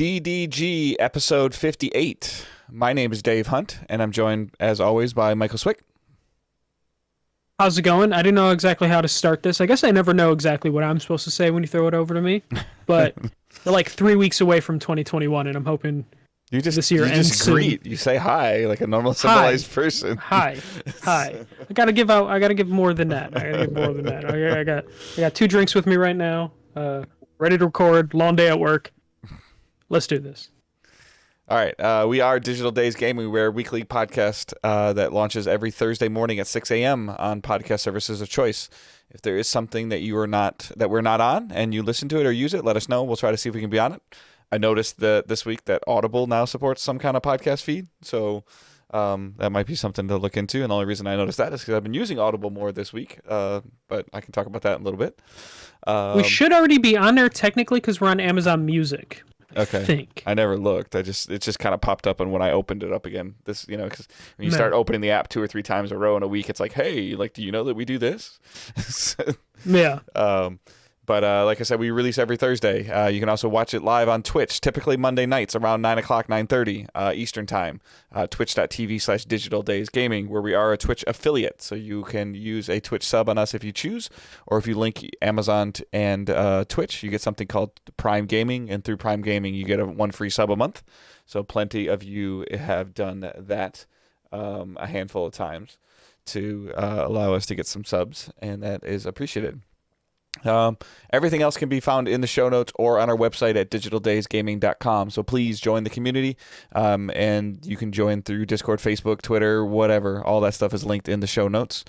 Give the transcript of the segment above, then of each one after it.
DDG episode 58. My name is Dave Hunt, and I'm joined, as always, by Michael Swick. How's it going? I didn't know exactly how to start this. I guess I never know exactly what I'm supposed to say when you throw it over to me. But we're like 3 weeks away from 2021, and I'm hoping this year ends just soon. greet. You say hi like a normal civilized person. Hi. I gotta give more than that. I got 2 drinks with me right now. Ready to record. Long day at work. Let's do this. All right. We are Digital Days Gaming. We're a weekly podcast that launches every Thursday morning at 6 a.m. on podcast services of choice. If there is something that we're not on and you listen to it or use it, let us know. We'll try to see if we can be on it. I noticed this week that Audible now supports some kind of podcast feed, so that might be something to look into. And the only reason I noticed that is because I've been using Audible more this week, but I can talk about that in a little bit. We should already be on there technically because we're on Amazon Music. Okay. I never looked. It just kind of popped up, and when I opened it up again, because when you start opening the app 2 or 3 times in a row in a week, it's like, hey, do you know that we do this? Yeah. But like I said, we release every Thursday. You can also watch it live on Twitch, typically Monday nights around 9 o'clock, 9:30 Eastern Time. Twitch.tv/DigitalDaysGaming, where we are a Twitch affiliate. So you can use a Twitch sub on us if you choose, or if you link Amazon and Twitch, you get something called Prime Gaming. And through Prime Gaming, you get one free sub a month. So plenty of you have done that a handful of times to allow us to get some subs, and that is appreciated. Everything else can be found in the show notes or on our website at digitaldaysgaming.com. So please join the community, and you can join through Discord, Facebook, Twitter, whatever. All that stuff is linked in the show notes.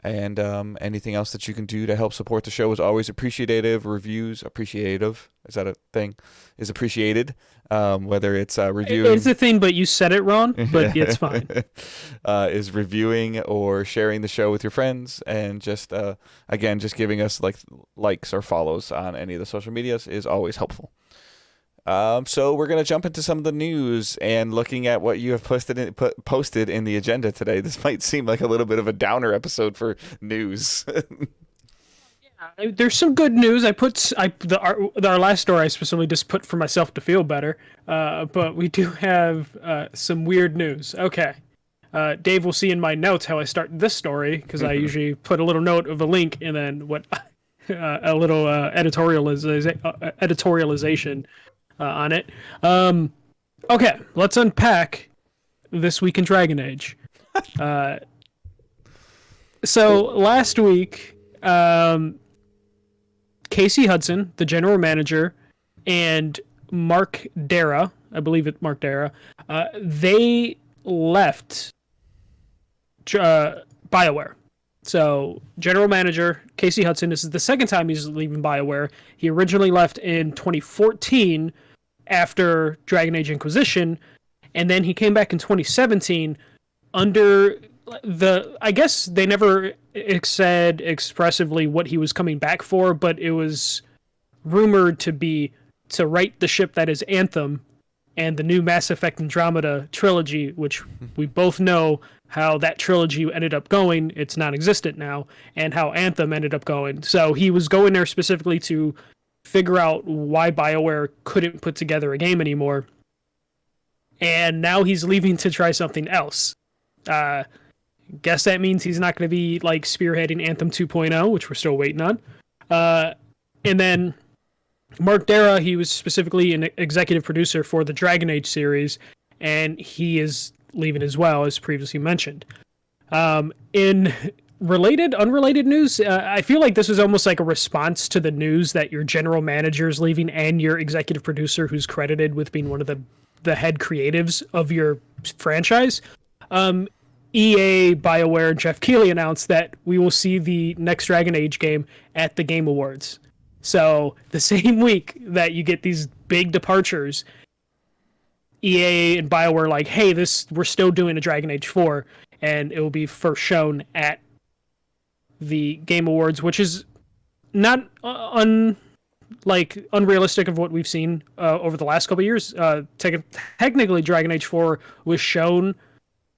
And anything else that you can do to help support the show is always appreciative. Reviews, appreciative. Is that a thing? Is appreciated. Whether it's reviewing. It's a thing, but you said it wrong, but it's fine. Is reviewing or sharing the show with your friends, and just giving us likes or follows on any of the social medias is always helpful. So we're going to jump into some of the news and looking at what you have posted in the agenda today. This might seem like a little bit of a downer episode for news. There's some good news. Our last story I specifically just put for myself to feel better. But we do have some weird news. Okay. Dave will see in my notes how I start this story, because I usually put a little note of a link and then a little editorialization on it. Okay, let's unpack This Week in Dragon Age. So last week, Casey Hudson, the general manager, and Mark Dara, I believe it's Mark Dara, they left Bioware. So, general manager, Casey Hudson, this is the second time he's leaving Bioware. He originally left in 2014 after Dragon Age Inquisition, and then he came back in 2017 under I guess they never said expressively what he was coming back for, but it was rumored to right the ship that is Anthem and the new Mass Effect Andromeda trilogy, which we both know how that trilogy ended up going. It's non-existent now, and how Anthem ended up going. So he was going there specifically to figure out why BioWare couldn't put together a game anymore. And now he's leaving to try something else. Guess that means he's not going to be spearheading Anthem 2.0, which we're still waiting on. And then Mark Dara, he was specifically an executive producer for the Dragon Age series, and he is leaving as well, as previously mentioned. In unrelated news, I feel like this is almost like a response to the news that your general manager is leaving and your executive producer, who's credited with being one of the head creatives of your franchise. EA, BioWare, and Jeff Keighley announced that we will see the next Dragon Age game at the Game Awards. So the same week that you get these big departures, EA and BioWare hey, we're still doing a Dragon Age 4, and it will be first shown at the Game Awards, which is not unrealistic of what we've seen over the last couple of years. Technically, Dragon Age 4 was shown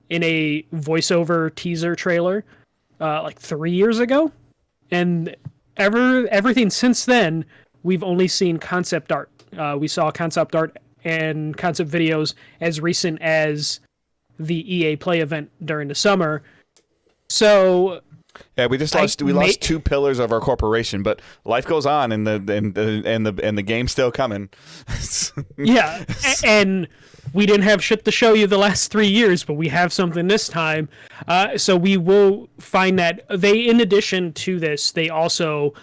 in a voiceover teaser trailer 3 years ago, and everything since then we've only seen concept art. We saw concept art and concept videos as recent as the EA Play event during the summer. So yeah, we lost two pillars of our corporation, but life goes on, and the game's still coming. Yeah, and we didn't have shit to show you the last 3 years, but we have something this time. So we will find that in addition to this, they also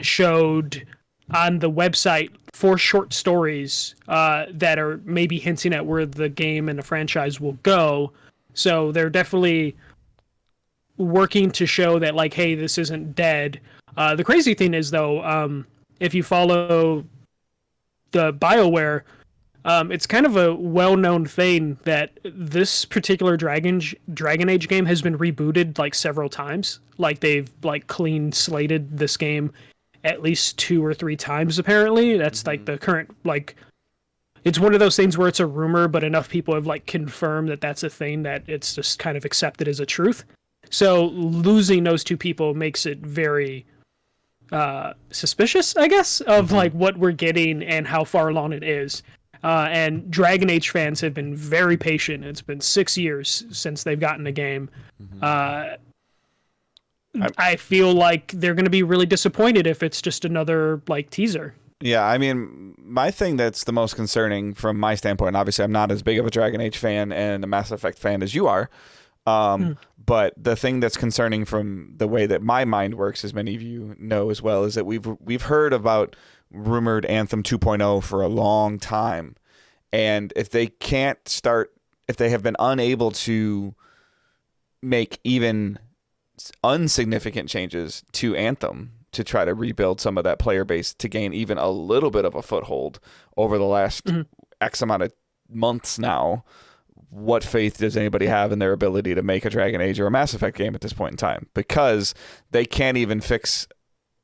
showed on the website 4 short stories that are maybe hinting at where the game and the franchise will go. So they're definitely working to show that, like, hey, this isn't dead. The crazy thing is, though, if you follow the BioWare, it's kind of a well-known thing that this particular Dragon Age game has been rebooted like several times. Like, they've like clean slated this game at least 2 or 3 times, apparently. That's like the current, like, it's one of those things where it's a rumor, but enough people have like confirmed that that's a thing that it's just kind of accepted as a truth. So losing those 2 people makes it very suspicious, I guess, of like what we're getting and how far along it is. And Dragon Age fans have been very patient. It's been 6 years since they've gotten the game. I feel like they're going to be really disappointed if it's just another like teaser. Yeah, I mean, my thing that's the most concerning from my standpoint, obviously I'm not as big of a Dragon Age fan and a Mass Effect fan as you are, but the thing that's concerning from the way that my mind works, as many of you know as well, is that we've heard about rumored Anthem 2.0 for a long time, and if they have been unable to make even insignificant changes to Anthem to try to rebuild some of that player base to gain even a little bit of a foothold over the last X amount of months now, what faith does anybody have in their ability to make a Dragon Age or a Mass Effect game at this point in time? Because they can't even fix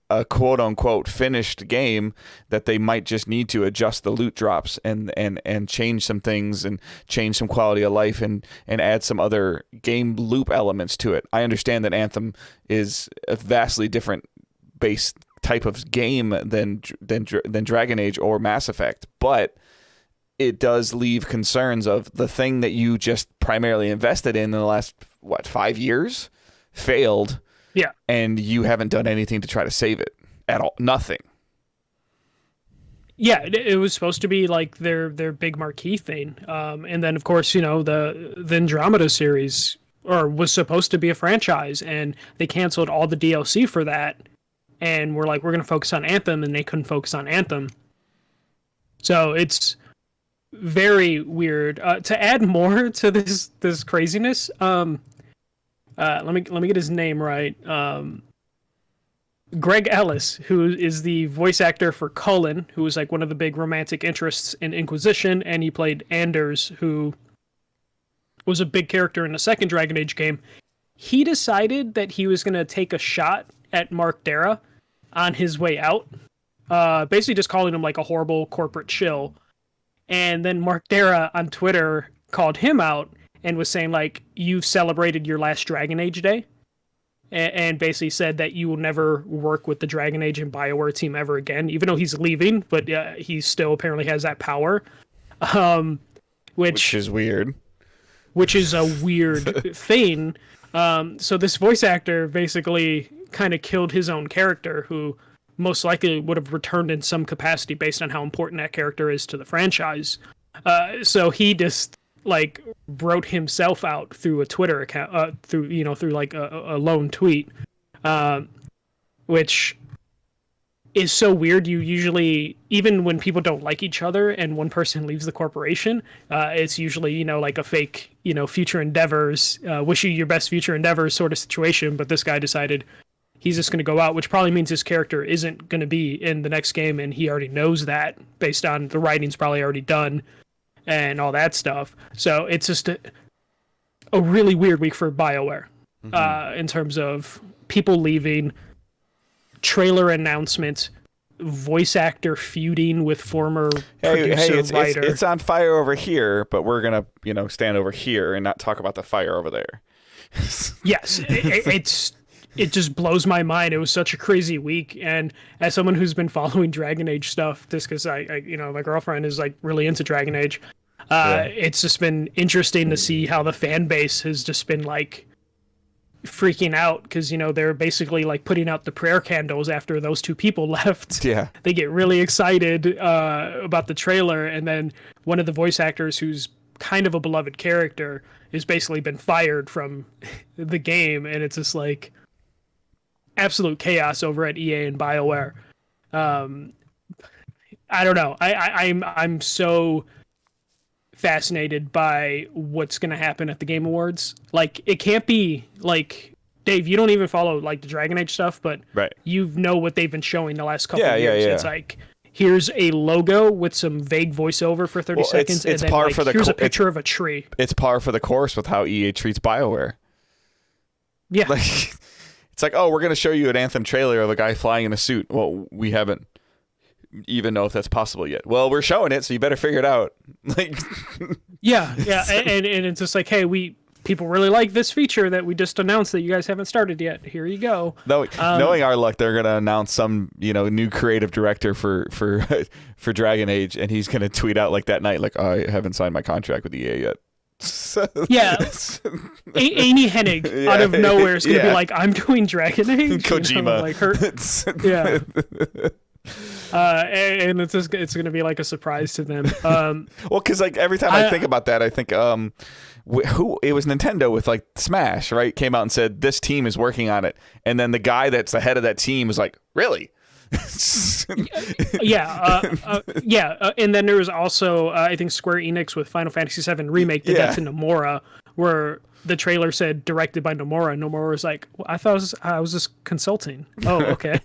a quote-unquote finished game that they might just need to adjust the loot drops and change some things and change some quality of life and add some other game loop elements to it. I understand that Anthem is a vastly different base type of game than Dragon Age or Mass Effect, but it does leave concerns of the thing that you just primarily invested in the last 5 years failed. Yeah. And you haven't done anything to try to save it at all. Nothing. Yeah, it was supposed to be like their big marquee thing. And then, of course, the Andromeda series was supposed to be a franchise, and they canceled all the DLC for that. And we're like, we're going to focus on Anthem, and they couldn't focus on Anthem. So it's very weird. To add more to this craziness, let me get his name right. Greg Ellis, who is the voice actor for Cullen, who was like one of the big romantic interests in Inquisition, and he played Anders, who was a big character in the second Dragon Age game. He decided that he was going to take a shot at Mark Dara on his way out, basically just calling him like a horrible corporate shill. And then Mark Dara on Twitter called him out and was saying, like, you've celebrated your last Dragon Age day, and basically said that you will never work with the Dragon Age and BioWare team ever again, even though he's leaving, but he still apparently has that power. Which is weird. Which is a weird thing. So this voice actor basically kind of killed his own character, who most likely would have returned in some capacity based on how important that character is to the franchise. So he just like wrote himself out through a Twitter account, through like a lone tweet, which is so weird. You usually, even when people don't like each other and one person leaves the corporation, it's usually, like a fake, future endeavors, wish you your best future endeavors sort of situation. But this guy decided he's just going to go out, which probably means his character isn't going to be in the next game. And he already knows that based on the writing's probably already done and all that stuff. So it's just a really weird week for BioWare, in terms of people leaving, trailer announcements, voice actor feuding with former producer, writer. It's on fire over here, but we're gonna stand over here and not talk about the fire over there. Yes, it's it just blows my mind. It was such a crazy week, and as someone who's been following Dragon Age stuff, just because I my girlfriend is like really into Dragon Age, it's just been interesting to see how the fan base has just been like freaking out because they're basically like putting out the prayer candles after those two people left. Yeah, they get really excited about the trailer, and then one of the voice actors who's kind of a beloved character has basically been fired from the game, and it's just like absolute chaos over at EA and BioWare. I don't know. I'm so fascinated by what's going to happen at the Game Awards. Like, it can't be like, Dave, you don't even follow like the Dragon Age stuff, but you know what they've been showing the last couple of years. It's like, here's a logo with some vague voiceover for 30 seconds, and then like, here's a picture of a tree. It's par for the course with how EA treats BioWare. Yeah. Like, it's like, oh, we're going to show you an Anthem trailer of a guy flying in a suit. Well, we haven't even know if that's possible yet. Well, we're showing it, so you better figure it out. Like, yeah, and it's just like, hey, people really like this feature that we just announced that you guys haven't started yet. Here you go. Knowing our luck, they're gonna announce some new creative director for Dragon Age, and he's gonna tweet out like that night, like, oh, I haven't signed my contract with EA yet. Yeah, Amy Hennig out of nowhere is gonna be like, I'm doing Dragon Age. Kojima, like her. Yeah. And it's going to be like a surprise to them. Well, because like every time I think about that, I think it was Nintendo with like Smash, right? Came out and said this team is working on it, and then the guy that's the head of that team was like, really? And then there was also I think Square Enix with Final Fantasy VII Remake did that to Nomura, where the trailer said directed by Nomura, and Nomura was like, well, I thought I was just consulting. Oh, okay.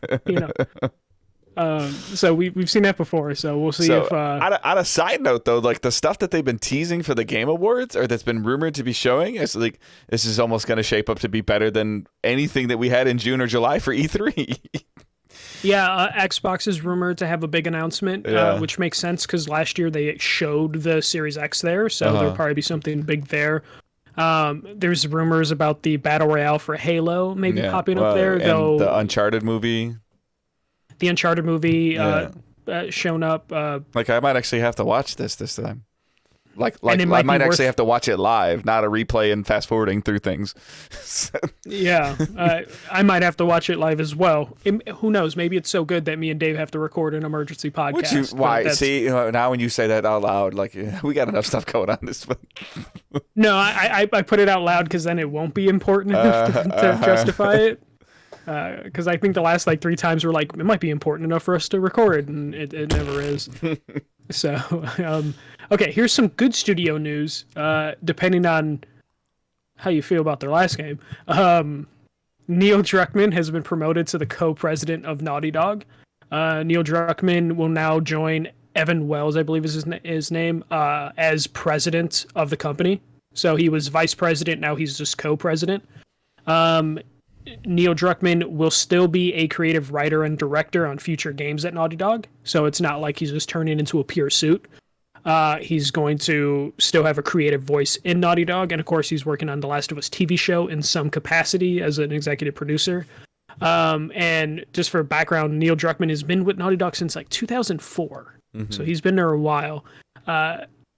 So we've seen that before, so we'll see if. On a side note, though, like the stuff that they've been teasing for the Game Awards, or that's been rumored to be showing, is like this is almost going to shape up to be better than anything that we had in June or July for E3. Yeah, Xbox is rumored to have a big announcement, which makes sense because last year they showed the Series X there, so there'll probably be something big there. There's rumors about the Battle Royale for Halo maybe popping up there, and the Uncharted movie. The Uncharted movie shown up. Like, I might actually have to watch this time. Like I might actually have to watch it live, not a replay and fast forwarding through things. Yeah, I might have to watch it live as well. Who knows? Maybe it's so good that me and Dave have to record an emergency podcast. Why? See, now when you say that out loud, like we got enough stuff going on this one. No, I put it out loud because then it won't be important enough to justify it. Because I think the last like 3 times were like, it might be important enough for us to record, and it never is. So, okay, here's some good studio news, depending on how you feel about their last game. Neil Druckmann has been promoted to the co-president of Naughty Dog. Neil Druckmann will now join Evan Wells, I believe is his name, as president of the company. So he was vice president, now he's just co-president. Neil Druckmann will still be a creative writer and director on future games at Naughty Dog, so it's not like he's just turning into a pure suit. He's going to still have a creative voice in Naughty Dog, and of course he's working on the Last of Us TV show in some capacity as an executive producer. And just for background, Neil Druckmann has been with Naughty Dog since like 2004, so he's been there a while.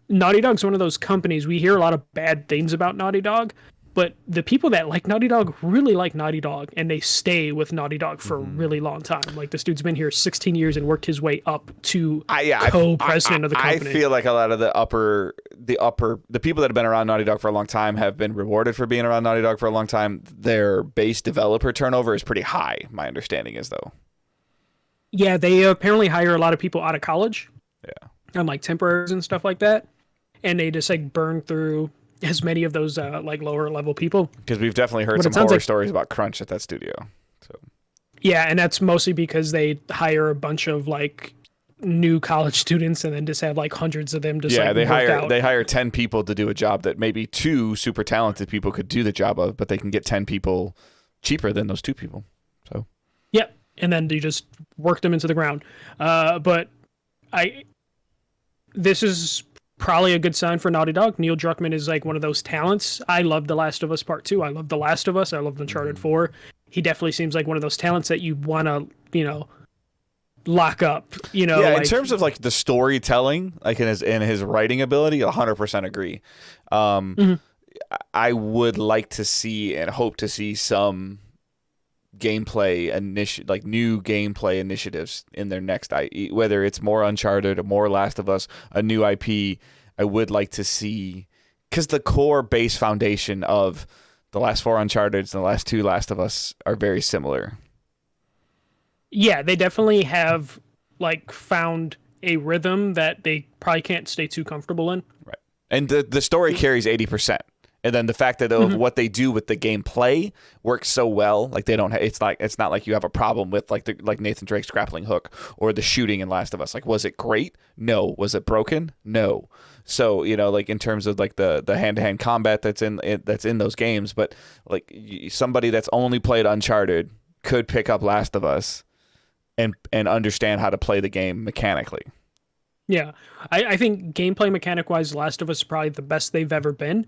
Naughty Dog's one of those companies, we hear a lot of bad things about Naughty Dog, but the people that like Naughty Dog really like Naughty Dog, and they stay with Naughty Dog for a really long time. Like, this dude's been here 16 years and worked his way up to co-president of the company. I feel like a lot of the people that have been around Naughty Dog for a long time have been rewarded for being around Naughty Dog for a long time. Their base developer turnover is pretty high, my understanding is, though. Yeah, they apparently hire a lot of people out of college. Yeah. On like temporaries and stuff like that. And they just like burn through as many of those like lower level people, because we've definitely heard some horror stories about crunch at that studio. So yeah, and that's mostly because they hire a bunch of like new college students and then just have like hundreds of them just they hire 10 people to do a job that maybe 2 super talented people could do the job of, but they can get 10 people cheaper than those 2 people. So yep, and then you just work them into the ground. But this is probably a good sign for Naughty Dog. Neil Druckmann is like one of those talents. I love The Last of Us Part 2. I love The Last of Us. I love Uncharted 4. he definitely seems like one of those talents that you want to, lock up. Yeah, like, in terms of like the storytelling, like in his writing ability, 100% agree. Mhm. I would like to see and hope to see some gameplay like new gameplay initiatives in their next whether it's more Uncharted or more Last of Us, a new IP. I would like to see, because the core base foundation of the last 4 Uncharteds and the last 2 Last of Us are very similar. Yeah, they definitely have like found a rhythm that they probably can't stay too comfortable in. Right. And the story carries 80%. And then the fact that what they do with the gameplay works so well, like they don't. It's not like you have a problem with like Nathan Drake's grappling hook or the shooting in Last of Us. Like, was it great? No. Was it broken? No. So like in terms of like the hand-to-hand combat that's in those games, but like somebody that's only played Uncharted could pick up Last of Us and understand how to play the game mechanically. Yeah, I think gameplay mechanic wise, Last of Us is probably the best they've ever been.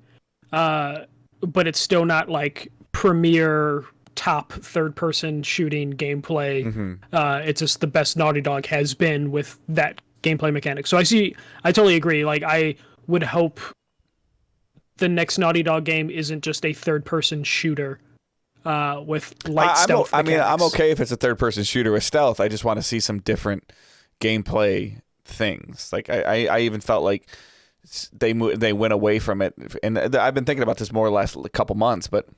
But it's still not like premier top third person shooting gameplay. Mm-hmm. It's just the best Naughty Dog has been with that gameplay mechanic. So I totally agree. Like, I would hope the next Naughty Dog game isn't just a third person shooter with light stealth mechanics. I'm okay if it's a third person shooter with stealth. I just want to see some different gameplay things. Like I even felt like they went away from it, and I've been thinking about this more or less a couple months. But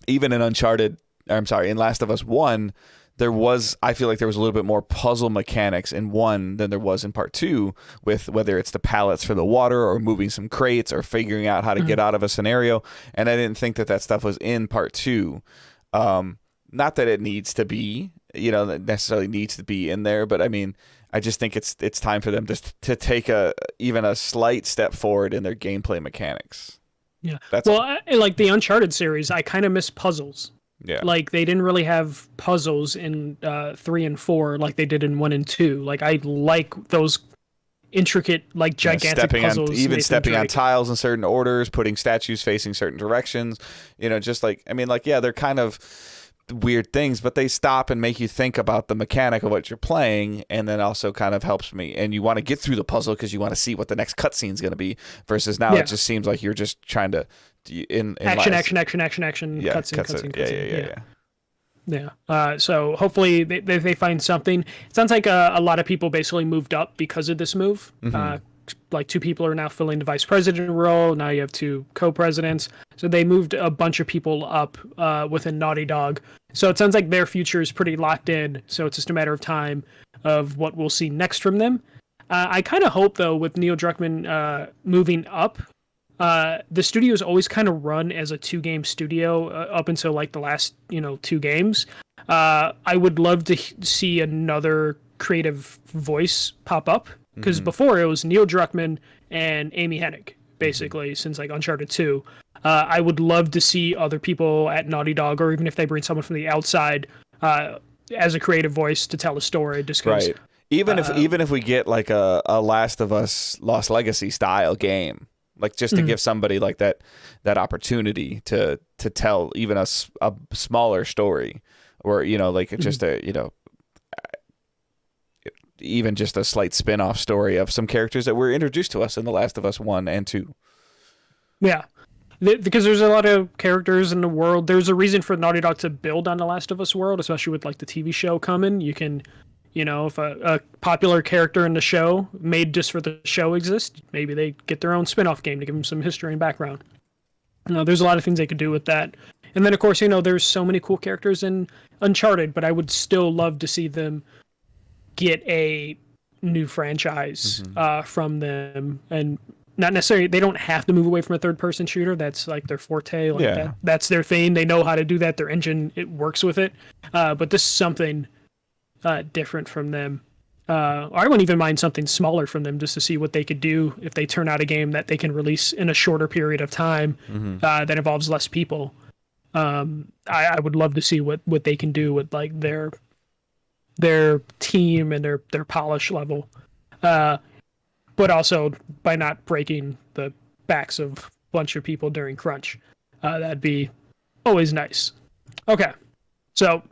even in in Last of Us 1, I feel like there was a little bit more puzzle mechanics in 1 than there was in part 2, with whether it's the pallets for the water or moving some crates or figuring out how to get out of a scenario. And I didn't think that stuff was in part 2. Not that it needs to be, necessarily needs to be in there, but I mean, I just think it's time for them to take even a slight step forward in their gameplay mechanics. Yeah. Like the Uncharted series, I kind of miss puzzles. Yeah. Like, they didn't really have puzzles in 3 and 4 like they did in 1 and 2. Like, I like those intricate, like, gigantic puzzles. Stepping on tiles in certain orders, putting statues facing certain directions. Just like, I mean, like, yeah, they're kind of weird things, but they stop and make you think about the mechanic of what you're playing, and then also kind of helps me. And you want to get through the puzzle because you want to see what the next cutscene is going to be. Versus now, it just seems like you're just trying to action, cutscene. Yeah. So hopefully they find something. It sounds like a lot of people basically moved up because of this move. Mm-hmm. Like 2 people are now filling the vice president role. Now you have 2 co-presidents. So they moved a bunch of people up within Naughty Dog. So it sounds like their future is pretty locked in. So it's just a matter of time of what we'll see next from them. I kind of hope, though, with Neil Druckmann moving up, the studio's always kind of run as a 2-game studio up until like the last 2 games. I would love to see another creative voice pop up, because before it was Neil Druckmann and Amy Hennig basically since like Uncharted 2. I would love to see other people at Naughty Dog, or even if they bring someone from the outside as a creative voice to tell a story. Just right. Even if we get like a Last of Us Lost Legacy style game, like just to give somebody like that opportunity to tell even a smaller story, or just even just a slight spin-off story of some characters that were introduced to us in The Last of Us 1 and 2. Yeah. Because there's a lot of characters in the world. There's a reason for Naughty Dog to build on The Last of Us world, especially with like the TV show coming. You can, if a popular character in the show made just for the show exists, maybe they get their own spin-off game to give them some history and background. There's a lot of things they could do with that. And then, of course, there's so many cool characters in Uncharted, but I would still love to see them get a new franchise from them. And not necessarily, they don't have to move away from a third-person shooter. That's like their forte. That's their thing. They know how to do that. Their engine, it works with it. But this is something different from them. I wouldn't even mind something smaller from them, just to see what they could do if they turn out a game that they can release in a shorter period of time that involves less people. I would love to see what they can do with like their team and their polish level, but also by not breaking the backs of a bunch of people during crunch. That'd be always nice. Okay, So,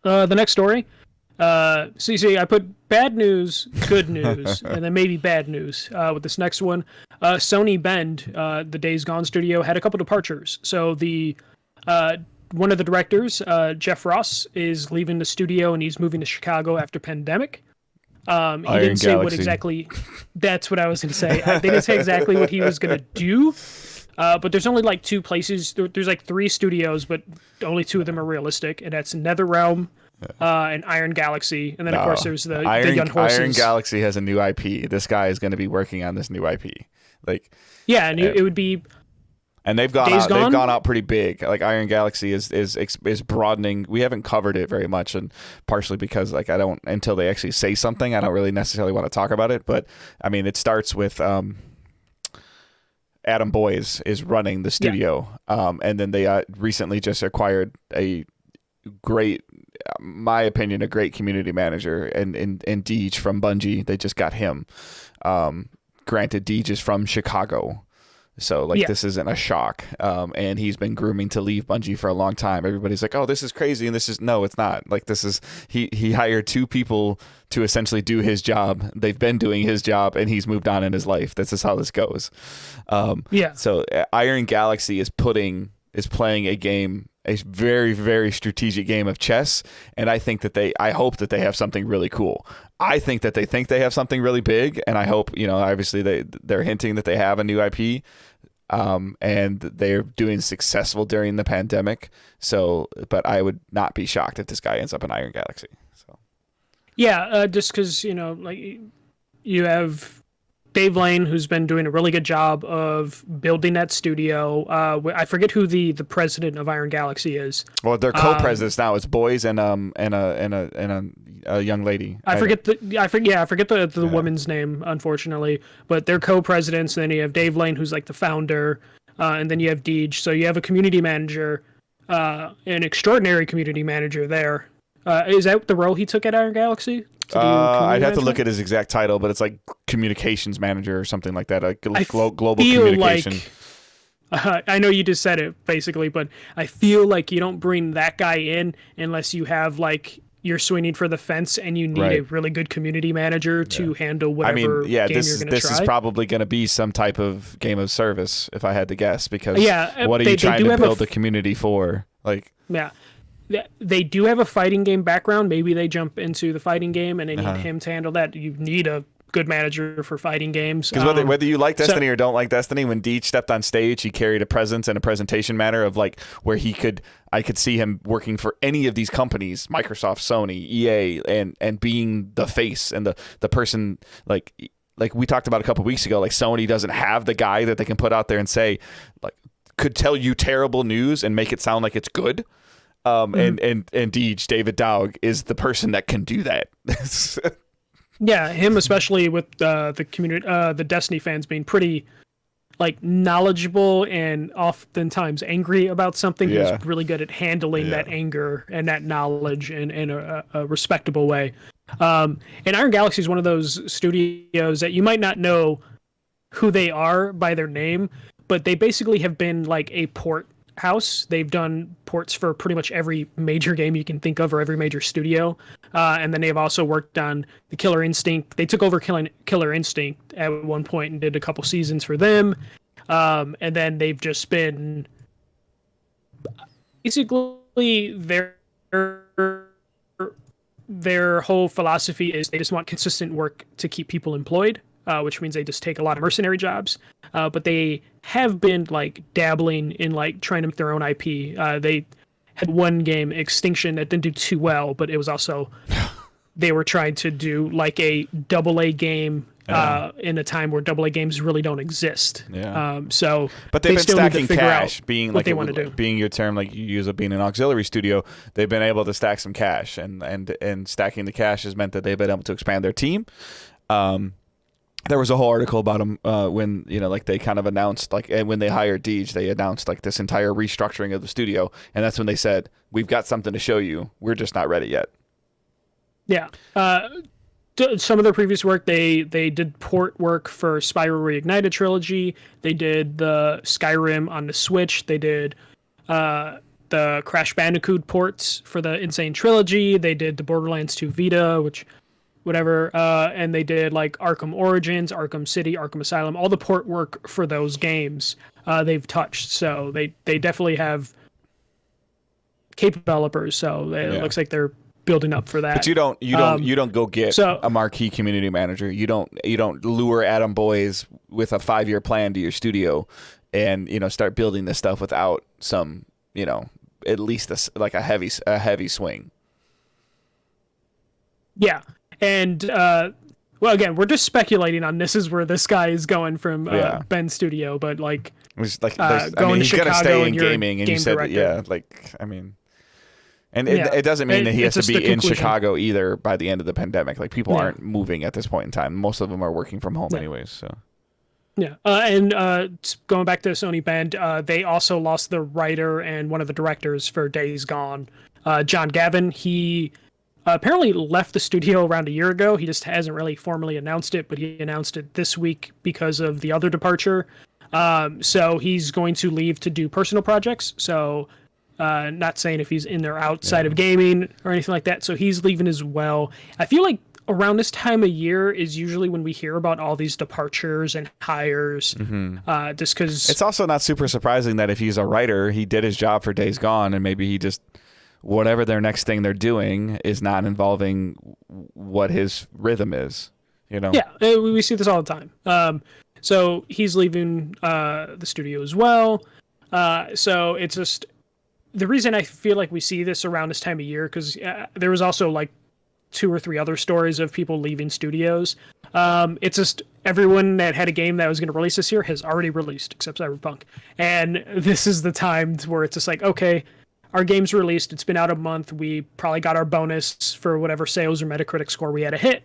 the next story. So you see, I put bad news, good news, and then maybe bad news with this next one. Sony Bend, the Days Gone studio, had a couple departures. So the one of the directors, Jeff Ross, is leaving the studio and he's moving to Chicago after pandemic. He didn't say what exactly. That's what I was going to say. They didn't say exactly what he was going to do. But there's only like two places. There's like three studios, but only two of them are realistic, and that's NetherRealm and Iron Galaxy. And then, of course, there's the Young Horses. Iron Galaxy has a new IP. This guy is going to be working on this new IP. Like, yeah, and it would be. And they've gone out. They've gone out pretty big. Like Iron Galaxy is broadening. We haven't covered it very much, and partially because like I don't until they actually say something. I don't really necessarily want to talk about it. But I mean, it starts with Adam Boyes is running the studio, and then they recently just acquired a great, my opinion, a great community manager, and Deej from Bungie. They just got him. Granted, Deej is from Chicago. So like this isn't a shock, and he's been grooming to leave Bungie for a long time. Everybody's like, "Oh, this is crazy," and no, it's not. Like this is he hired two people to essentially do his job. They've been doing his job, and he's moved on in his life. This is how this goes. So Iron Galaxy is playing a game, a very very strategic game of chess, and I hope that they have something really cool. I think that they have something really big, and I hope, obviously they're hinting that they have a new IP, and they're doing successful during the pandemic. So, but I would not be shocked if this guy ends up in Iron Galaxy. So, just because like you have Dave Lane, who's been doing a really good job of building that studio. I forget who the president of Iron Galaxy is. Well, they're co-presidents now. It's Boys and a young lady. I forget the woman's name, unfortunately. But they're co-presidents. And then you have Dave Lane, who's like the founder, and then you have Deej. So you have a community manager, an extraordinary community manager there. Is that the role he took at Iron Galaxy? I'd have to look at his exact title, but it's like communications manager or something like that. Global communication. I know you just said it basically, but I feel like you don't bring that guy in unless you have like you're swinging for the fence and you need a really good community manager to handle whatever game you're going to try. This is probably going to be some type of game of service, if I had to guess, because what are you trying to build a community for? Like, they do have a fighting game background. Maybe they jump into the fighting game and they need him to handle that. You need a good manager for fighting games. Because whether you like Destiny or don't like Destiny, when Deej stepped on stage, he carried a presence and a presentation manner of like where I could see him working for any of these companies, Microsoft, Sony, EA, and being the face and the person like we talked about a couple weeks ago. Like Sony doesn't have the guy that they can put out there and say like could tell you terrible news and make it sound like it's good. And Deej, David Dowg, is the person that can do that. Him especially with the community, the Destiny fans being pretty like knowledgeable and oftentimes angry about something. He's really good at handling that anger and that knowledge in a respectable way. And Iron Galaxy is one of those studios that you might not know who they are by their name, but they basically have been like a port house. They've done ports for pretty much every major game you can think of or every major studio. And then they've also worked on the Killer Instinct. They took over Killer Instinct at one point and did a couple seasons for them. And then they've just been basically their whole philosophy is they just want consistent work to keep people employed. Which means they just take a lot of mercenary jobs. But they have been like dabbling in like trying to make their own IP. They had one game, Extinction, that didn't do too well, but it was also they were trying to do like a AA game in a time where AA games really don't exist. But they've been stacking cash, being like being your term, like you use of being an auxiliary studio. They've been able to stack some cash, and stacking the cash has meant that they've been able to expand their team. There was a whole article about them when like they kind of announced and when they hired Deej, they announced like this entire restructuring of the studio, and that's when they said, "We've got something to show you. We're just not ready yet." Yeah. Some of their previous work, they did port work for Spyro Reignited trilogy. They did the Skyrim on the Switch. They did the Crash Bandicoot ports for the Insane Trilogy. They did the Borderlands 2 Vita, which whatever, and they did like Arkham Origins, Arkham City, Arkham Asylum, all the port work for those games they've touched. So they definitely have capable developers. So it looks like they're building up for that. But you don't go get a marquee community manager. You don't lure Adam Boyes with a 5-year plan to your studio and start building this stuff without some at least a heavy swing. Yeah. And, well, again, we're just speculating on this is where this guy is going from Bend Studio, but like, he's going to Chicago gonna stay in and you're gaming, and game you said, director. it doesn't mean that he has to be in conclusion. Chicago either by the end of the pandemic. Like, people aren't moving at this point in time. Most of them are working from home anyways. So. Yeah, and going back to Sony Bend, they also lost the writer and one of the directors for Days Gone. John Gavin, he apparently left the studio around a year ago. He just hasn't really formally announced it, but he announced it this week because of the other departure. So he's going to leave to do personal projects. So not saying if he's in or outside of gaming or anything like that. So he's leaving as well. I feel like around this time of year is usually when we hear about all these departures and hires. Just because it's also not super surprising that if he's a writer, he did his job for Days Gone, and maybe he just whatever their next thing they're doing is not involving what his rhythm is. Yeah, we see this all the time. So he's leaving the studio as well. So it's just the reason I feel like we see this around this time of year, because there was also like 2 or 3 other stories of people leaving studios. It's just everyone that had a game that was going to release this year has already released, except Cyberpunk. And this is the time where it's just like, okay, our game's released. It's been out a month. We probably got our bonus for whatever sales or Metacritic score we had to hit.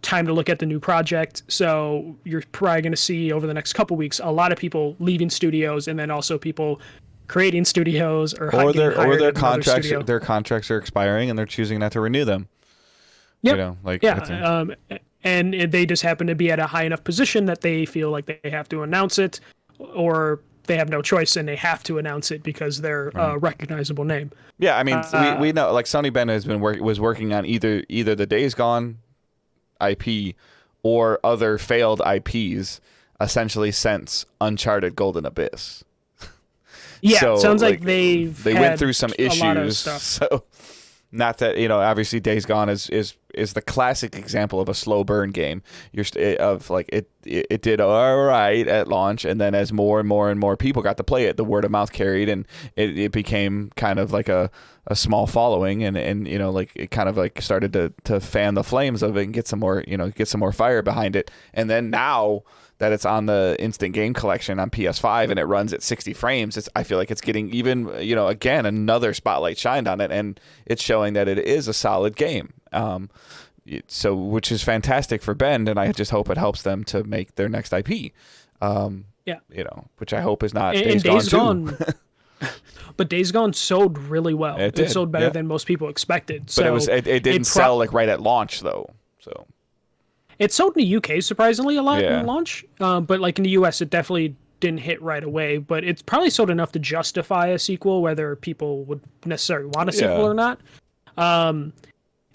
Time to look at the new project. So you're probably going to see over the next couple weeks a lot of people leaving studios, and then also people creating studios or their contracts are expiring and they're choosing not to renew them. Yep. And they just happen to be at a high enough position that they feel like they have to announce it, or they have no choice and they have to announce it because they're a recognizable name. Yeah, I mean, we know, like, Sony Bend was working on either the Days Gone IP or other failed IPs essentially since Uncharted Golden Abyss. Yeah, so, sounds like they went through some issues. So not that, obviously Days Gone is the classic example of a slow burn game. It did all right at launch, and then as more and more and more people got to play it, the word of mouth carried, and it became kind of like a small following, and it kind of like started to fan the flames of it and get some more fire behind it. And then now that it's on the Instant Game Collection on PS5 and it runs at 60 frames, I feel like it's getting even, again, another spotlight shined on it, and it's showing that it is a solid game. So, which is fantastic for Bend, and I just hope it helps them to make their next IP. Which I hope is not Days Gone 2. But Days Gone sold really well. It sold better than most people expected. So but it didn't sell like right at launch though. So it sold in the UK surprisingly a lot in launch, but like in the US, it definitely didn't hit right away. But it's probably sold enough to justify a sequel, whether people would necessarily want a sequel or not.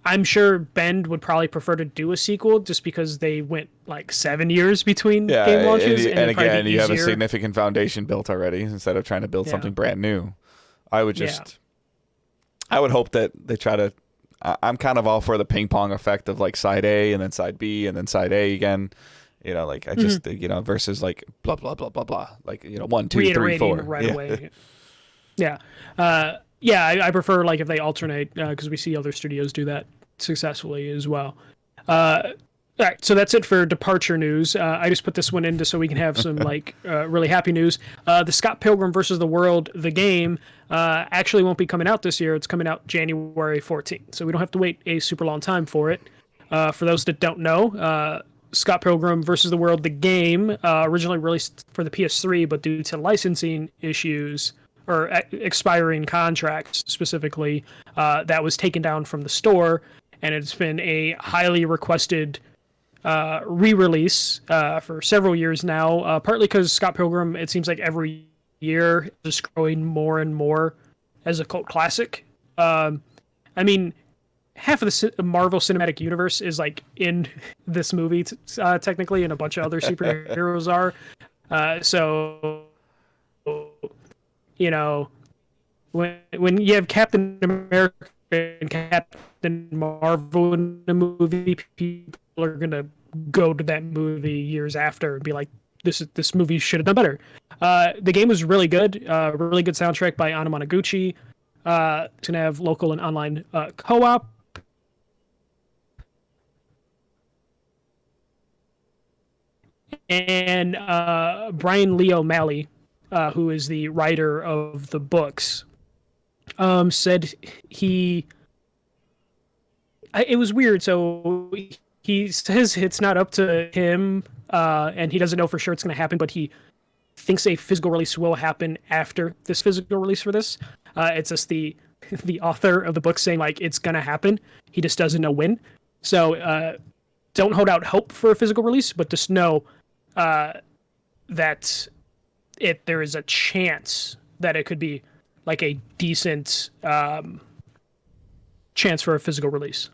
I'm sure Bend would probably prefer to do a sequel just because they went like 7 years between game launches. And again, you have a significant foundation built already instead of trying to build something brand new. I would hope that they try to. I'm kind of all for the ping pong effect of like side A and then side B and then side A again. I just versus like blah blah blah blah blah. Like 1, 2, 3, 4 right away. I prefer like if they alternate because we see other studios do that successfully as well. All right, so that's it for departure news. I just put this one in just so we can have some really happy news. The Scott Pilgrim versus the World, the game, actually won't be coming out this year. It's coming out January 14th, so we don't have to wait a super long time for it. For those that don't know, Scott Pilgrim versus the World, the game, originally released for the PS3, but due to licensing issues or expiring contracts specifically, that was taken down from the store, and it's been a highly requested re-release for several years now, partly because Scott Pilgrim, it seems like every year is growing more and more as a cult classic. I mean, half of the Marvel Cinematic Universe is like in this movie technically, and a bunch of other superheroes are. So you know, when you have Captain America and Captain Marvel in the movie, people are gonna go to that movie years after and be like, this movie should have done better. The game was really good. Really good soundtrack by Anna Monoguchi. It's gonna have local and online co-op. And Brian Lee O'Malley, who is the writer of the books, said it was weird. So he says it's not up to him, and he doesn't know for sure it's going to happen, but he thinks a physical release will happen after this physical release for this. It's just the author of the book saying like it's going to happen. He just doesn't know when. So don't hold out hope for a physical release, but just know that there is a chance that it could be like a decent chance for a physical release.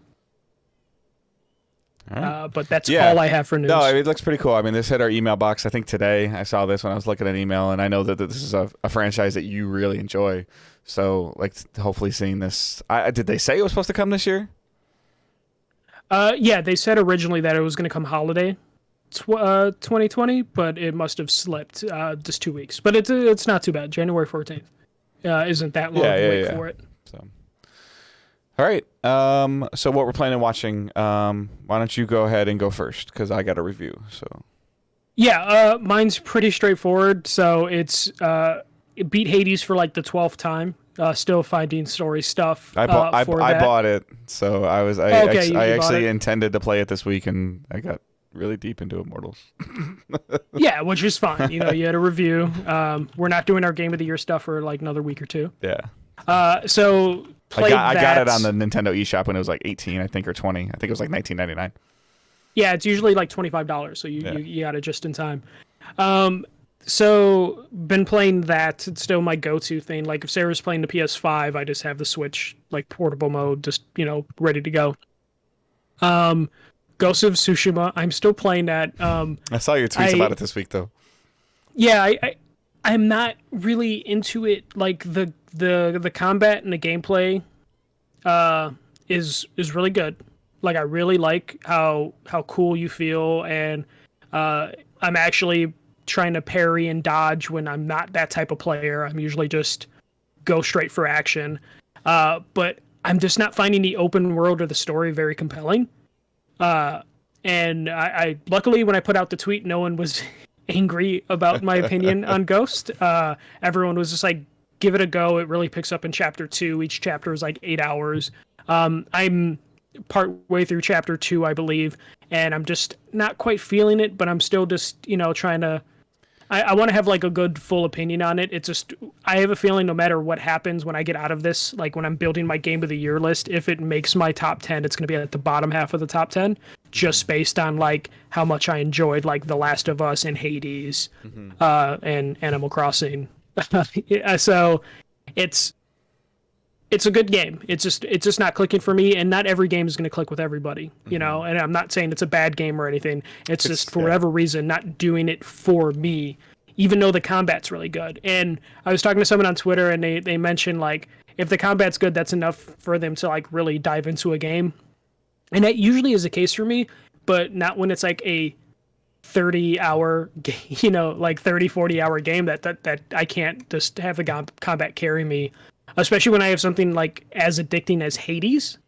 Right. But that's all I have for news. No, it looks pretty cool. I mean, this hit our email box, I think, today. I saw this when I was looking at email, and I know that this is a franchise that you really enjoy. So, like, hopefully seeing this. Did they say it was supposed to come this year? Yeah, they said originally that it was going to come holiday 2020, but it must have slipped just 2 weeks. But it's not too bad. January 14th isn't that long to wait for it. So. All right. So what we're planning on watching, why don't you go ahead and go first, because I got a review. So. Yeah, mine's pretty straightforward. So it beat Hades for like the 12th time. Still finding story stuff. I bought it, so I actually intended to play it this week, and I got really deep into Immortals. Yeah, which is fine. You had a review. We're not doing our Game of the Year stuff for like another week or two. Yeah. So I got it on the Nintendo eShop when it was like 18, I think, or 20. I think it was like $19.99. Yeah, it's usually like $25, so you got it just in time. So been playing that. It's still my go-to thing. Like if Sarah's playing the PS5, I just have the Switch like portable mode, just ready to go. Ghost of Tsushima, I'm still playing that. I saw your tweets about it this week, though. Yeah, I'm not really into it. Like the combat and the gameplay is really good. Like I really like how cool you feel, and I'm actually trying to parry and dodge when I'm not that type of player. I'm usually just go straight for action. But I'm just not finding the open world or the story very compelling. And I luckily when I put out the tweet, no one was angry about my opinion on Ghost. Everyone was just like, give it a go. It really picks up in chapter 2. Each chapter is like 8 hours. I'm part way through chapter 2, I believe, and I'm just not quite feeling it, but I'm still just, trying to, I want to have like a good full opinion on it. It's just, I have a feeling no matter what happens when I get out of this, like when I'm building my Game of the Year list, if it makes my top 10, it's going to be at the bottom half of the top 10, just based on like how much I enjoyed like The Last of Us and Hades, and Animal Crossing. So it's a good game. It's just not clicking for me, and not every game is going to click with everybody, and I'm not saying it's a bad game or anything. It's just for whatever reason not doing it for me, even though the combat's really good. And I was talking to someone on Twitter, and they mentioned like if the combat's good, that's enough for them to like really dive into a game. And that usually is the case for me, but not when it's like a 30-hour game, like 40-hour game that I can't just have the combat carry me. Especially when I have something like as addicting as Hades,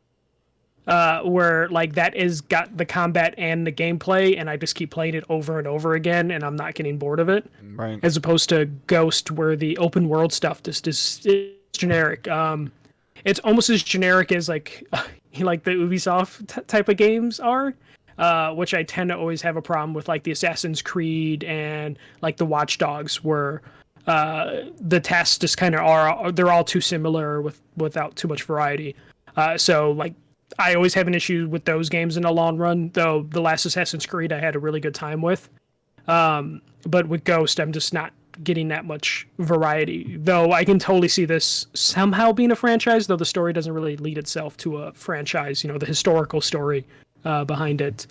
where like that is got the combat and the gameplay, and I just keep playing it over and over again, and I'm not getting bored of it. Right. As opposed to Ghost, where the open world stuff just is generic. It's almost as generic as like the Ubisoft type of games are, which I tend to always have a problem with, like the Assassin's Creed and like the Watch Dogs, where the tasks just kind of they're all too similar without too much variety. So like I always have an issue with those games in the long run, though the last Assassin's Creed I had a really good time with. But with Ghost, I'm just not getting that much variety. Though I can totally see this somehow being a franchise, though the story doesn't really lead itself to a franchise, the historical story behind it.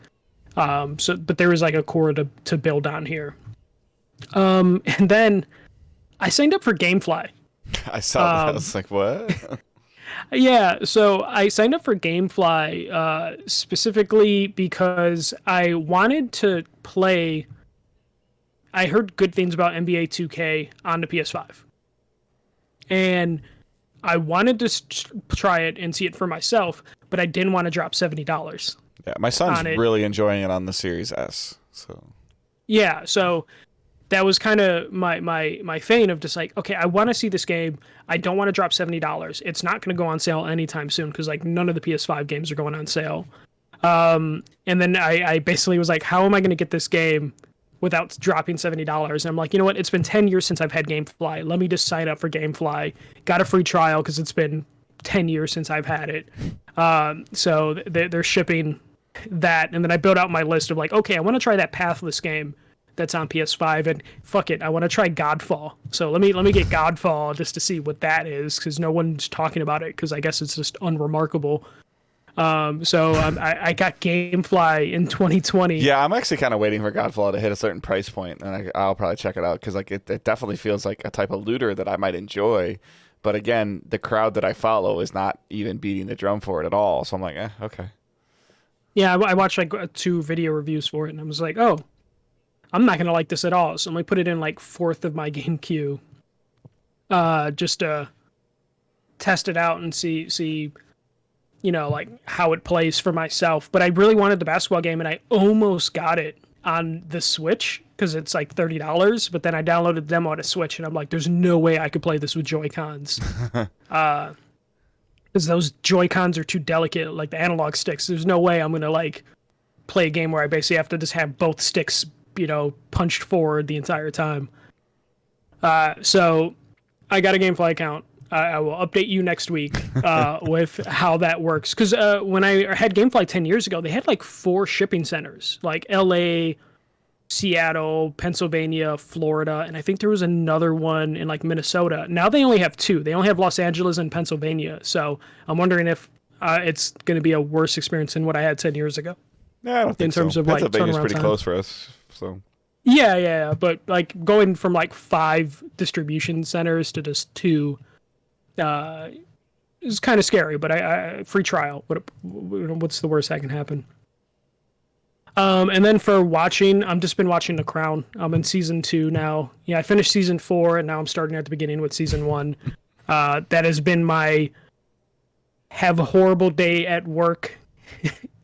But there is like a core to build on here. And then I signed up for GameFly. I saw that. I was like, what? Yeah, so I signed up for GameFly specifically because I wanted to play. I heard good things about NBA 2K on the PS5. And I wanted to try it and see it for myself, but I didn't want to drop $70. Yeah, my son's really enjoying it on the Series S. So yeah, so that was kind of my vein of just like, okay, I want to see this game. I don't want to drop $70. It's not going to go on sale anytime soon because like none of the PS5 games are going on sale. And then I basically was like, how am I going to get this game without dropping $70? And I'm like, you know what? It's been 10 years since I've had GameFly. Let me just sign up for GameFly. Got a free trial because it's been 10 years since I've had it. So they're shipping that. And then I built out my list of like, okay, I want to try that Pathless game that's on PS5, and fuck it, I want to try Godfall. So let me get Godfall just to see what that is, because no one's talking about it, because I guess it's just unremarkable. So I got GameFly in 2020. Yeah, I'm actually kind of waiting for Godfall to hit a certain price point, and I'll probably check it out, because like it definitely feels like a type of looter that I might enjoy. But again, the crowd that I follow is not even beating the drum for it at all. So I'm like, okay. Yeah, I watched like 2 video reviews for it, and I was like, oh, I'm not gonna like this at all. So I'm gonna put it in like 4th of my game queue, just to test it out and see, like how it plays for myself. But I really wanted the basketball game, and I almost got it on the Switch because it's like $30. But then I downloaded the demo on a Switch, and I'm like, there's no way I could play this with Joy-Cons, because those Joy-Cons are too delicate, like the analog sticks. There's no way I'm gonna like play a game where I basically have to just have both sticks punched forward the entire time. So I got a GameFly account. I will update you next week with how that works. Because when I had GameFly 10 years ago, they had like 4 shipping centers, like LA, Seattle, Pennsylvania, Florida, and I think there was another one in like Minnesota. Now they only have 2. They only have Los Angeles and Pennsylvania. So I'm wondering if it's going to be a worse experience than what I had 10 years ago. Yeah, I don't think in terms so. of like Pennsylvania's turnaround pretty time. close for us. So yeah, but like going from like 5 distribution centers to just 2 is kind of scary. But I free trial. What's the worst that can happen? And then for watching, I've just been watching The Crown. I'm in season 2 now. Yeah, I finished season 4, and now I'm starting at the beginning with season 1. That has been my have a horrible day at work,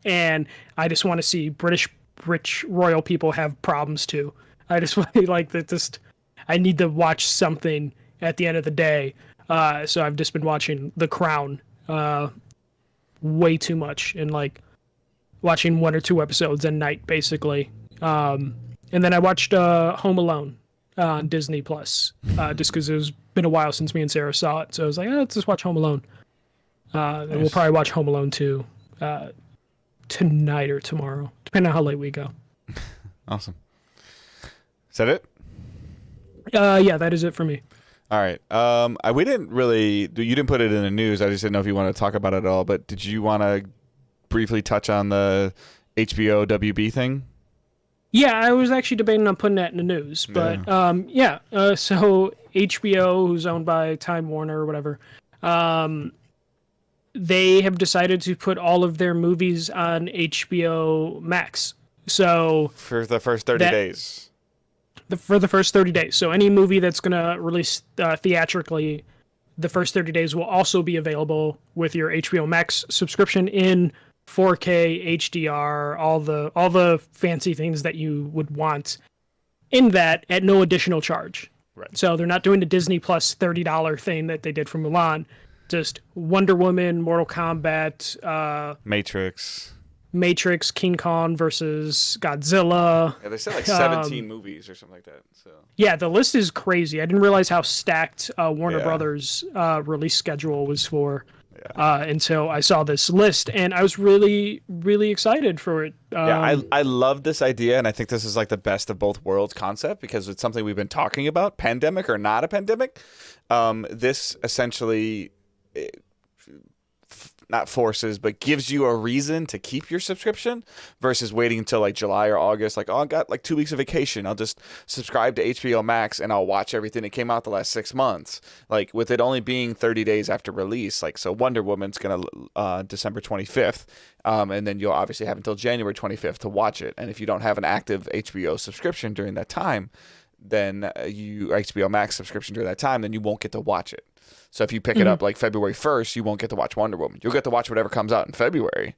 and I just want to see British rich royal people have problems too. I just like that. Just I need to watch something at the end of the day. So I've just been watching The Crown way too much, and like watching 1 or 2 episodes a night basically. And then I watched Home Alone on Disney Plus just because it's been a while since me and Sarah saw it. So I was like, let's just watch Home Alone. And we'll probably watch Home Alone 2 tonight or tomorrow, depending on how late we go. Awesome. Is that it? Yeah, that is it for me. All right. We didn't really. You didn't put it in the news. I just didn't know if you wanted to talk about it at all. But did you want to briefly touch on the HBO WB thing? Yeah, I was actually debating on putting that in the news, but so HBO, who's owned by Time Warner or whatever, they have decided to put all of their movies on HBO Max. So for the first 30 days. For the first 30 days. So any movie that's going to release theatrically, the first 30 days will also be available with your HBO Max subscription in 4K, HDR, all the fancy things that you would want in that at no additional charge. Right. So they're not doing the Disney Plus $30 thing that they did for Mulan. Just Wonder Woman, Mortal Kombat, Matrix, King Kong versus Godzilla. Yeah, they said like 17 movies or something like that. So yeah, the list is crazy. I didn't realize how stacked Warner Brothers release schedule was for And so I saw this list, and I was really, really excited for it. I love this idea, and I think this is like the best of both worlds concept because it's something we've been talking about, pandemic or not a pandemic. This essentially not forces, but gives you a reason to keep your subscription versus waiting until like July or August. Like, oh, I got like 2 weeks of vacation. I'll just subscribe to HBO Max and I'll watch everything that came out the last 6 months. Like with it only being 30 days after release, like so Wonder Woman's going to December 25th. And then you'll obviously have until January 25th to watch it. And if you don't have an active HBO subscription during that time, then HBO Max subscription during that time, then you won't get to watch it. So if you pick it up like February 1st, you won't get to watch Wonder Woman. You'll get to watch whatever comes out in February.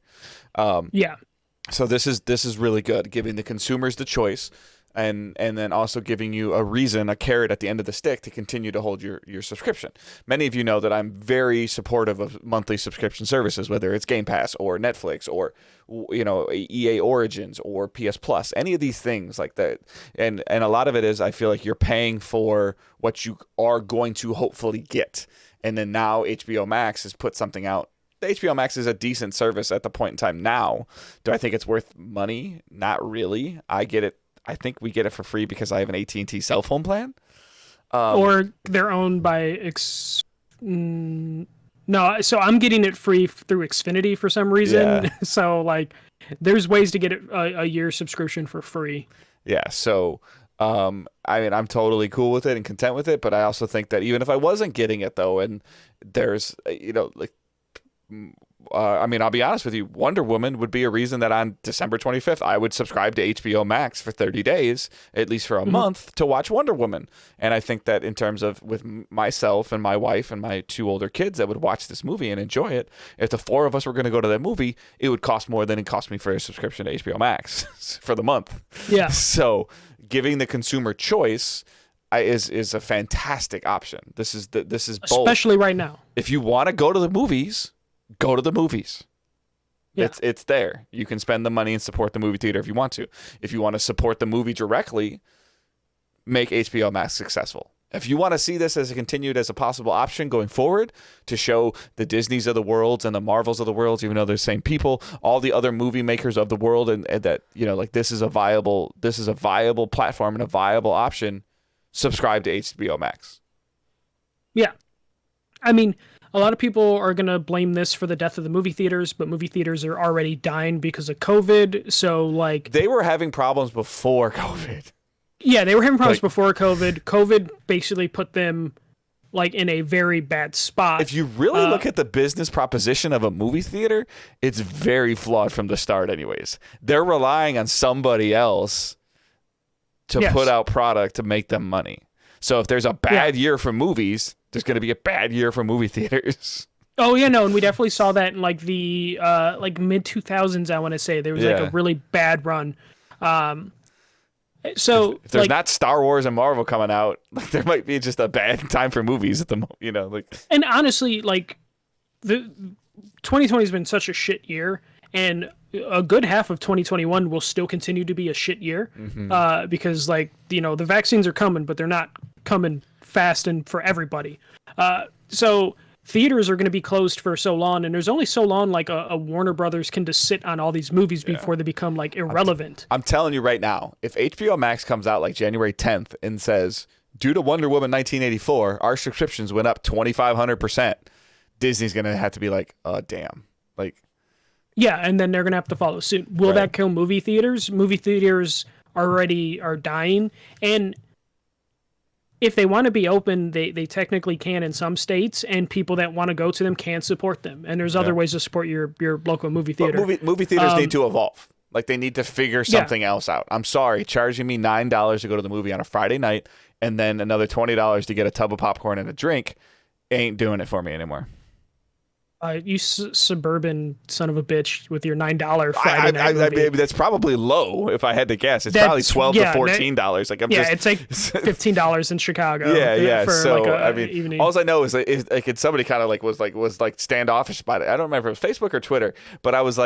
So this is really good, giving the consumers the choice and then also giving you a reason, a carrot at the end of the stick to continue to hold your subscription. Many of you know that I'm very supportive of monthly subscription services, whether it's Game Pass or Netflix or EA Origins or PS Plus, any of these things like that. And a lot of it is I feel like you're paying for what you are going to hopefully get. And then now HBO Max has put something out. The HBO Max is a decent service at the point in time now. Do I think it's worth money? Not really. I get it. I think we get it for free because I have an AT&T cell phone plan. Or they're owned by no, so I'm getting it free through Xfinity for some reason. Yeah. So like, there's ways to get it a year subscription for free. Yeah. So, I mean, I'm totally cool with it and content with it, but I also think that even if I wasn't getting it though, and there's, I mean, I'll be honest with you, Wonder Woman would be a reason that on December 25th, I would subscribe to HBO Max for 30 days, at least for a month, to watch Wonder Woman. And I think that in terms of with myself and my wife and my 2 older kids that would watch this movie and enjoy it, if the 4 of us were going to go to that movie, it would cost more than it cost me for a subscription to HBO Max for the month. Yeah. So giving the consumer choice is a fantastic option. This is both. Especially right now. If you want to go to the movies, go to the movies. Yeah. It's there. You can spend the money and support the movie theater if you want to. If you want to support the movie directly, make HBO Max successful. If you want to see this as a possible option going forward to show the Disneys of the world and the Marvels of the world, even though they're the same people, all the other movie makers of the world, and that this is a viable platform and a viable option, subscribe to HBO Max. Yeah. I mean, a lot of people are going to blame this for the death of the movie theaters, but movie theaters are already dying because of COVID. So, like... They were having problems before COVID. Yeah, they were having problems before COVID. COVID basically put them, in a very bad spot. If you really look at the business proposition of a movie theater, it's very flawed from the start anyways. They're relying on somebody else to put out product to make them money. So if there's a bad year for movies... There's going to be a bad year for movie theaters. Oh, yeah, no, and we definitely saw that in, the mid-2000s, I want to say. There was, a really bad run. So if there's not Star Wars and Marvel coming out, there might be just a bad time for movies at the moment, And honestly, the 2020 has been such a shit year, and a good half of 2021 will still continue to be a shit year because, the vaccines are coming, but they're not coming fast and for everybody. So theaters are going to be closed for so long, and there's only so long a Warner Brothers can just sit on all these movies before they become irrelevant. I'm telling you right now, if HBO Max comes out January 10th and says, due to Wonder Woman 1984, our subscriptions went up 2,500%, Disney's going to have to be oh, damn. Yeah, and then they're going to have to follow suit. Will that kill movie theaters? Movie theaters already are dying, and if they want to be open, they technically can in some states, and people that want to go to them can support them. And there's other ways to support your local movie theater. But movie theaters need to evolve. They need to figure something else out. I'm sorry, charging me $9 to go to the movie on a Friday night and then another $20 to get a tub of popcorn and a drink ain't doing it for me anymore. You suburban son of a bitch with your $9 Friday night movie. That's probably low if I had to guess. It's probably $12 to $14. It's $15 in Chicago. Yeah. For so evening. All I know is somebody kind of was standoffish about it. I don't remember if it was Facebook or Twitter, but I was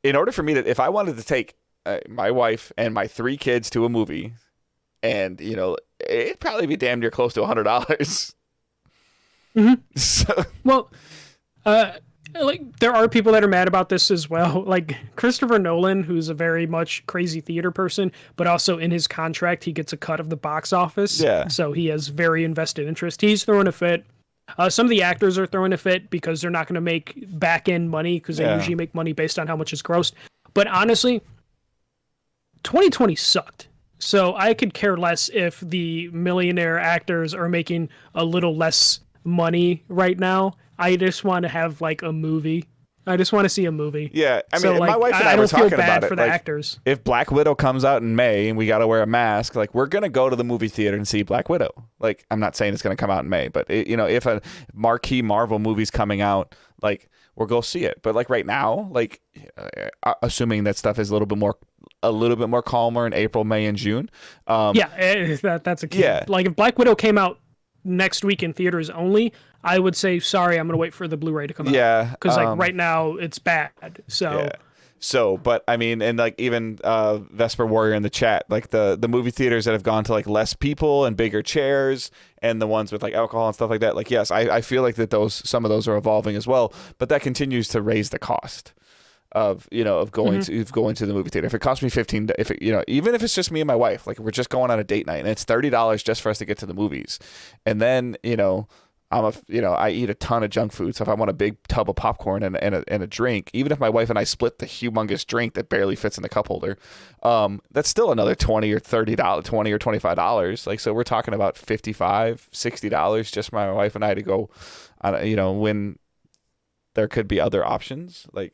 in order for me to, if I wanted to take my wife and my 3 kids to a movie, and it'd probably be damn near close to $100. So, well. like there are people that are mad about this as well. Like Christopher Nolan, who's a very much crazy theater person, but also in his contract he gets a cut of the box office. Yeah. So he has very invested interest. He's throwing a fit. Some of the actors are throwing a fit because they're not going to make back end money because they usually make money based on how much is grossed. But honestly, 2020 sucked. So I could care less if the millionaire actors are making a little less money right now. I just want to have like a movie. I just want to see a movie. Yeah, I mean, so, like, my wife and I were don't feel talking bad about it. for the like, actors. If Black Widow comes out in May and we got to wear a mask, like we're gonna go to the movie theater and see Black Widow. Like I'm not saying it's gonna come out in May, but if a marquee Marvel movie's coming out, like we'll go see it. But like right now, like assuming that stuff is a little bit more calmer in April, May, and June. That's a key. Yeah. Like if Black Widow came out next week in theaters only, I would say sorry, I'm gonna wait for the Blu-ray to come out. Yeah, because like right now it's bad. So. Yeah. So, but I mean, and like even Vesper Warrior in the chat, like the movie theaters that have gone to like less people and bigger chairs, and the ones with like alcohol and stuff like that. Like, yes, I feel like that some of those are evolving as well, but that continues to raise the cost of going to the movie theater. If it costs me $15, even if it's just me and my wife, like we're just going on a date night and it's $30 just for us to get to the movies, and then I eat a ton of junk food. So if I want a big tub of popcorn and a drink, even if my wife and I split the humongous drink that barely fits in the cup holder, that's still another $20 or $30, $20 or $25. Like, so we're talking about $55, $60 just for my wife and I to go, when there could be other options. Like,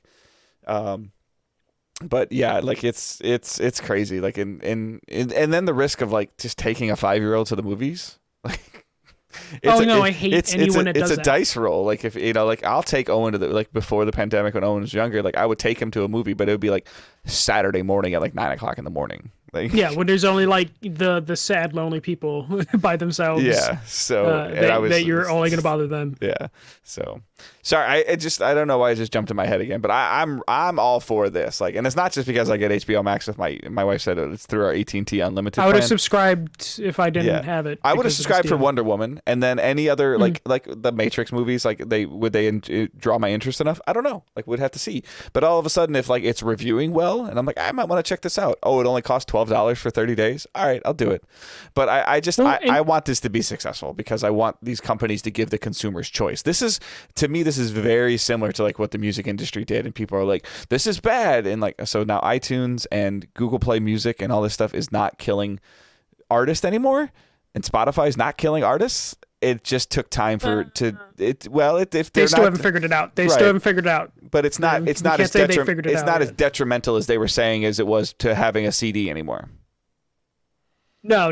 but yeah, like it's crazy. Like, and then the risk of like just taking a 5-year-old to the movies, like. I hate anyone that does that. It's a dice roll. Like if like I'll take Owen to like before the pandemic when Owen was younger, like I would take him to a movie, but it would be like Saturday morning at like 9:00 in the morning. Like, yeah, when there's only like the sad lonely people by themselves. Yeah, so that you're only gonna bother them. Yeah, so sorry, I don't know why it just jumped in my head again, but I'm all for this. Like, and it's not just because I get HBO Max with my wife said it's through our AT&T Unlimited. I would plan. have subscribed if I didn't have it. I would have subscribed for Wonder Woman, and then any other like the Matrix movies. Like would they draw my interest enough? I don't know. Like we'd have to see. But all of a sudden, if like it's reviewing well, and I'm like I might want to check this out. Oh, it only costs $12 for 30 days. All right, I'll do it. But I want this to be successful because I want these companies to give the consumers choice. This is very similar to like what the music industry did, and people are like, this is bad, and like so now iTunes and Google Play Music and all this stuff is not killing artists anymore, and Spotify is not killing artists. It just took time if they still haven't figured it out. They still haven't figured it out. But it's not as as detrimental as they were saying as it was to having a CD anymore. No.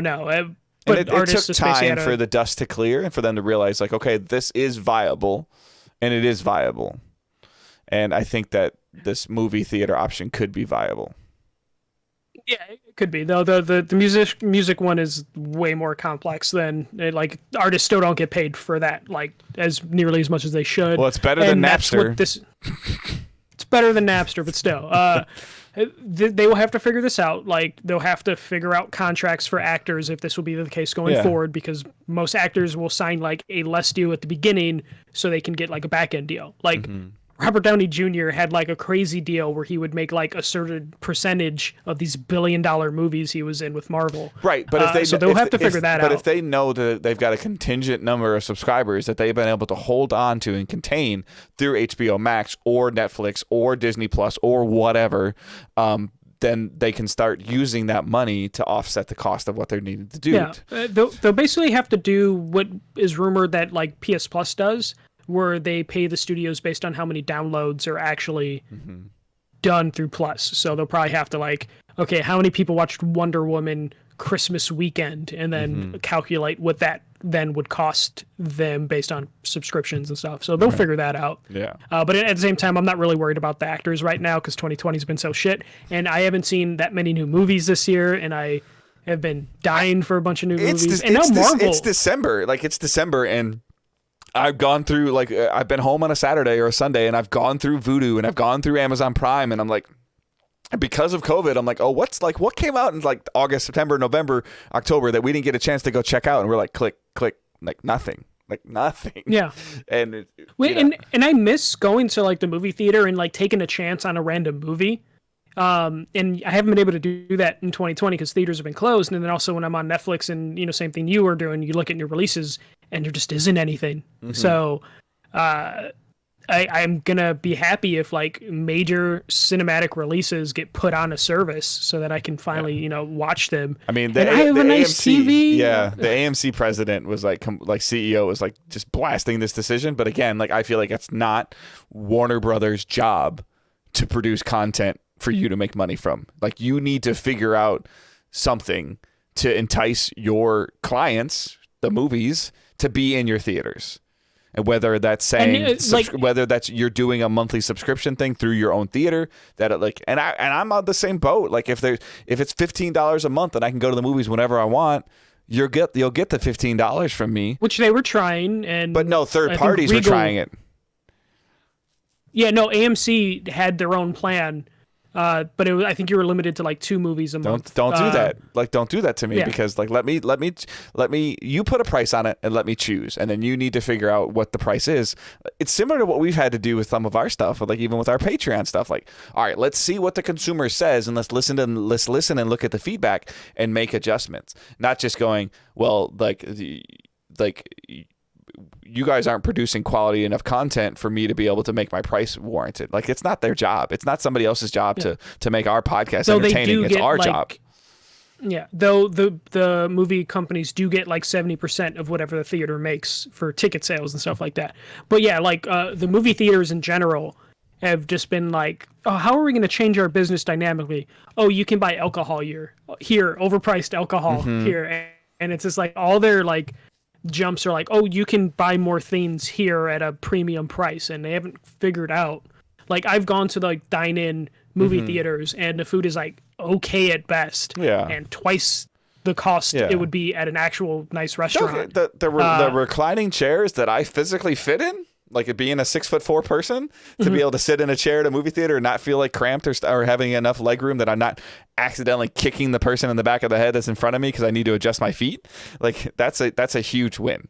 But it took time for the dust to clear and for them to realize, like, okay, this is viable, and it is viable. And I think that this movie theater option could be viable. Yeah, it could be. Though the music one is way more complex than like artists still don't get paid for that like as nearly as much as they should. Well, it's better than Napster. It's better than Napster, but still. They will have to figure this out. Like they'll have to figure out contracts for actors if this will be the case going forward, because most actors will sign like a less deal at the beginning so they can get like a back end deal. Like Robert Downey Jr. had like a crazy deal where he would make like a certain percentage of these billion-dollar movies he was in with Marvel. Right, but they'll have to figure that out. But if they know that they've got a contingent number of subscribers that they've been able to hold on to and contain through HBO Max or Netflix or Disney Plus or whatever, then they can start using that money to offset the cost of what they're needing to do. Yeah, they'll basically have to do what is rumored that like PS Plus does, where they pay the studios based on how many downloads are actually done through Plus. So they'll probably have to like, okay, how many people watched Wonder Woman Christmas weekend, and then calculate what that then would cost them based on subscriptions and stuff. So they'll figure that out. Yeah. But at the same time, I'm not really worried about the actors right now because 2020 has been so shit, and I haven't seen that many new movies this year, and I have been dying for a bunch of new movies. And now Marvel. It's December. Like it's December, and I've gone through, like, I've been home on a Saturday or a Sunday, and I've gone through Vudu, and I've gone through Amazon Prime, and I'm like, because of COVID, I'm like, oh, what came out in like August, September, November, October that we didn't get a chance to go check out? And we're like, click, like nothing. like nothing. Yeah. And Wait, and I miss going to like the movie theater and like taking a chance on a random movie. And I haven't been able to do that in 2020 because theaters have been closed. And then also when I'm on Netflix and, same thing you were doing, you look at new releases and there just isn't anything. Mm-hmm. So, I'm going to be happy if like major cinematic releases get put on a service so that I can finally, watch them. I mean, I have a nice AMC, TV. Yeah. The AMC president was like CEO was like just blasting this decision. But again, like, I feel like it's not Warner Brothers' job to produce content for you to make money from. Like, you need to figure out something to entice your clients, the movies, to be in your theaters. And whether that's saying, whether that's you're doing a monthly subscription thing through your own theater, that I'm on the same boat. Like, if it's $15 a month and I can go to the movies whenever I want, you'll get the $15 from me. Which they were trying, but no, third parties were trying it. Yeah, no, AMC had their own plan. But I think you were limited to like 2 movies a month. Don't do that. Like, don't do that to me, because like, let me, you put a price on it and let me choose. And then you need to figure out what the price is. It's similar to what we've had to do with some of our stuff, like even with our Patreon stuff. Like, all right, let's see what the consumer says and let's listen and look at the feedback and make adjustments. Not just going, well, you guys aren't producing quality enough content for me to be able to make my price warranted. Like, it's not their job. It's not somebody else's job to make our podcast entertaining. It's our job. Yeah, though the movie companies do get like 70% of whatever the theater makes for ticket sales and stuff like that. But yeah, like the movie theaters in general have just been like, oh, how are we going to change our business dynamically? Oh, you can buy alcohol here, overpriced alcohol here. And it's just like all their like jumps are like, oh, you can buy more things here at a premium price, and they haven't figured out. Like, I've gone to like dine-in movie theaters, and the food is like okay at best, and twice the cost it would be at an actual nice restaurant. The reclining chairs that I physically fit in, like it being a 6'4" person, to be able to sit in a chair at a movie theater and not feel like cramped or having enough leg room that I'm not accidentally kicking the person in the back of the head that's in front of me because I need to adjust my feet. Like, that's a huge win.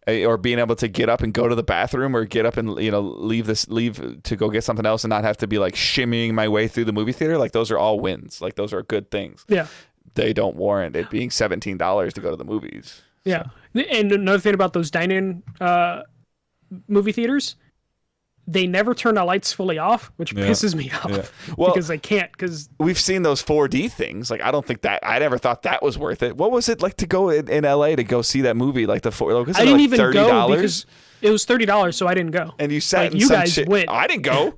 Or being able to get up and go to the bathroom, or get up and leave to go get something else and not have to be like shimmying my way through the movie theater. Like, those are all wins. Like, those are good things. Yeah, they don't warrant it being $17 to go to the movies. Yeah, so. And another thing about those dine-in movie theaters, they never turn the lights fully off, which pisses me off. Well, because they can't. Because we've seen those 4D things. Like, I never thought that was worth it. What was it like to go in LA to go see that movie? Like I didn't even go because it was $30, so I didn't go. And you sat like, in you some guys went. I didn't go.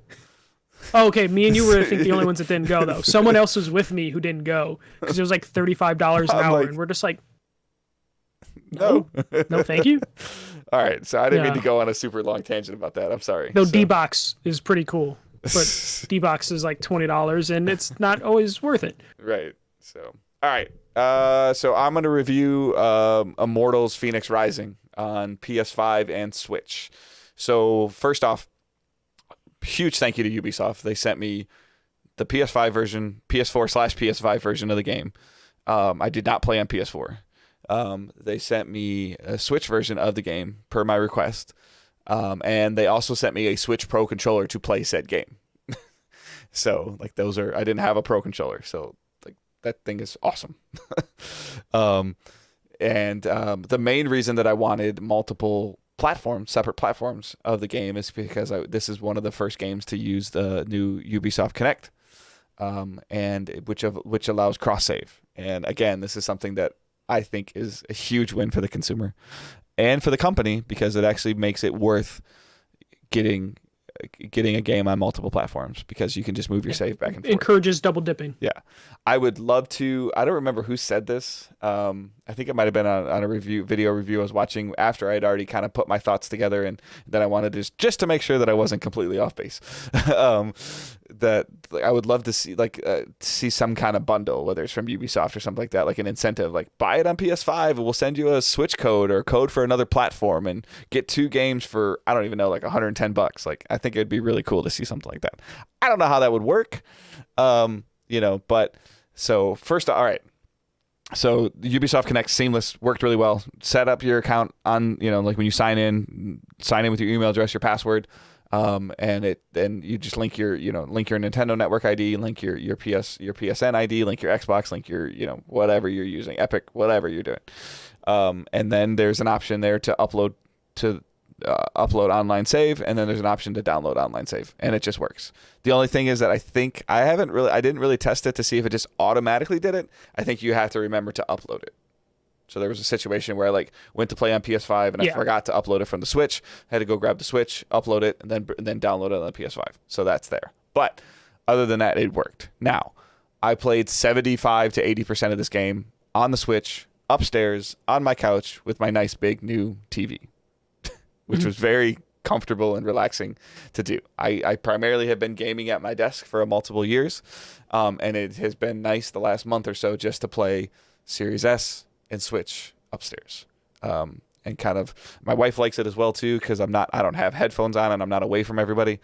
Oh, okay, me and you were, I think, the only ones that didn't go though. Someone else was with me who didn't go because it was like $35 an hour, and we're just like, no, thank you. All right, so I didn't mean to go on a super long tangent about that. I'm sorry. No, D-Box is pretty cool, but D-Box is like $20, and it's not always worth it. Right. So, all right. So I'm going to review Immortals: Fenyx Rising on PS5 and Switch. So first off, huge thank you to Ubisoft. They sent me the PS5 version, PS4/PS5 version of the game. I did not play on PS4. They sent me a Switch version of the game per my request. And they also sent me a Switch Pro controller to play said game. So like I didn't have a Pro controller. So like that thing is awesome. The main reason that I wanted multiple separate platforms of the game is because this is one of the first games to use the new Ubisoft Connect, and which allows cross save. And again, this is something that I think is a huge win for the consumer and for the company, because it actually makes it worth getting a game on multiple platforms, because you can just move your save back and forth. Encourages double dipping. Yeah. I would love to. I don't remember who said this. I think it might have been on a video review I was watching after I'd already kind of put my thoughts together, and then I wanted to just to make sure that I wasn't completely off base. That I would love to see some kind of bundle, whether it's from Ubisoft or something like that, like an incentive, like buy it on PS5 and we'll send you a Switch code or a code for another platform and get 2 games for, I don't even know, like $110. Like, I think it'd be really cool to see something like that. I don't know how that would work. But so first, all right. So the Ubisoft Connect seamless, worked really well. Set up your account on, like when you sign in with your email address, your password, and you just link your Nintendo Network ID, link your PSN ID, link your Xbox, link your whatever you're using, Epic, whatever you're doing, and then there's an option there to upload online save, and then there's an option to download online save, and it just works. The only thing is that I didn't really test it to see if it just automatically did it. I think you have to remember to upload it. So there was a situation where I went to play on PS5 and I forgot to upload it from the Switch. I had to go grab the Switch, upload it, and then download it on the PS5. So that's there. But other than that, it worked. Now, I played 75 to 80% of this game on the Switch, upstairs, on my couch with my nice big new TV, which was very comfortable and relaxing to do. I primarily have been gaming at my desk for multiple years, and it has been nice the last month or so just to play Series S and Switch upstairs. And kind of, my wife likes it as well too, because I don't have headphones on and I'm not away from everybody.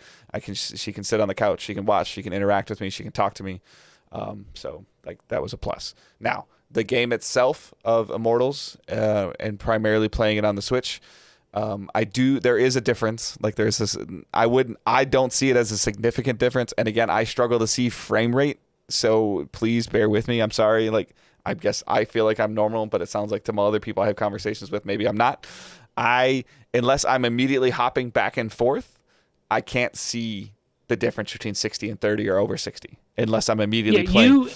She can sit on the couch, she can watch, she can interact with me, she can talk to me. So that was a plus. Now, the game itself of Immortals, and primarily playing it on the Switch, there is a difference. There's this, I don't see it as a significant difference. And again, I struggle to see frame rate. So please bear with me. I'm sorry. I guess I feel like I'm normal, but it sounds like to other people I have conversations with, maybe I'm not. Unless I'm immediately hopping back and forth, I can't see the difference between 60 and 30 or over 60 unless I'm immediately playing.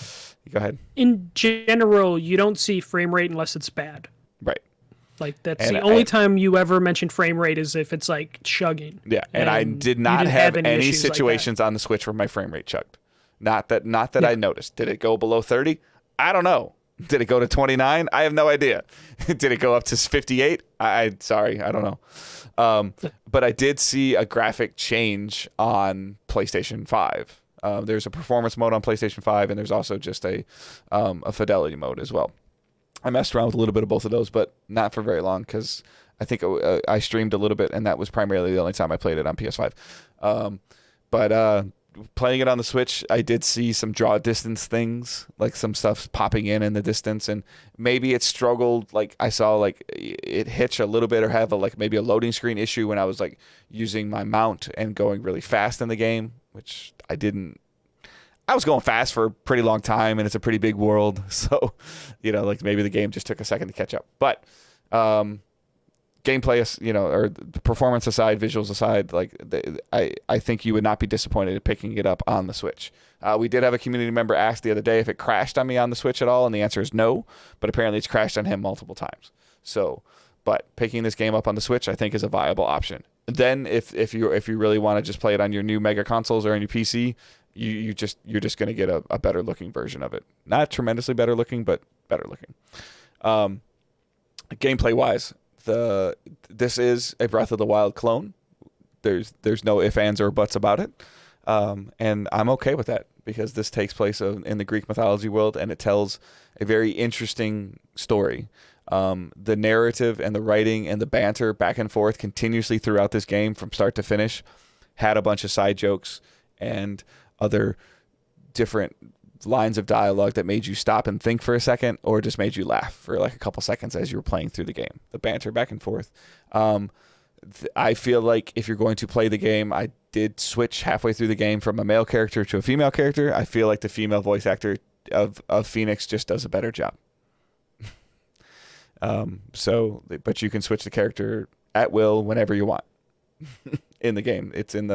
Go ahead. In general, you don't see frame rate unless it's bad. Right. That's the only time you ever mention frame rate is if it's chugging. Yeah, and I did not have any situations on the Switch where my frame rate chugged. Not that I noticed. Did it go below 30? I don't know. Did it go to 29? I have no idea. Did it go up to 58? Sorry, I don't know. But I did see a graphic change on PlayStation 5. There's a performance mode on PlayStation 5, and there's also just a fidelity mode as well. I messed around with a little bit of both of those, but not for very long because I think I streamed a little bit, and that was primarily the only time I played it on PS5. But playing it on the Switch, I did see some draw distance things, some stuff popping in the distance, and maybe it struggled. I saw it hitch a little bit or have maybe a loading screen issue when I was using my mount and going really fast in the game, which I didn't. I was going fast for a pretty long time, and it's a pretty big world, so maybe the game just took a second to catch up. But gameplay, or the performance aside, visuals aside, I think you would not be disappointed in picking it up on the Switch. We did have a community member ask the other day if it crashed on me on the Switch at all, and the answer is no. But apparently, it's crashed on him multiple times. But picking this game up on the Switch, I think, is a viable option. Then, if you really want to just play it on your new mega consoles or on your PC, you're just going to get a better looking version of it. Not tremendously better looking, but better looking. Gameplay wise, this is a Breath of the Wild clone. There's no ifs, ands, or buts about it, and I'm okay with that because this takes place in the Greek mythology world, and it tells a very interesting story. The narrative and the writing and the banter back and forth continuously throughout this game from start to finish had a bunch of side jokes and other different lines of dialogue that made you stop and think for a second, or just made you laugh for a couple seconds as you were playing through the game. The banter back and forth. I feel like if you're going to play the game, I did switch halfway through the game from a male character to a female character. I feel like the female voice actor of Fenyx just does a better job. But you can switch the character at will whenever you want in the game. It's in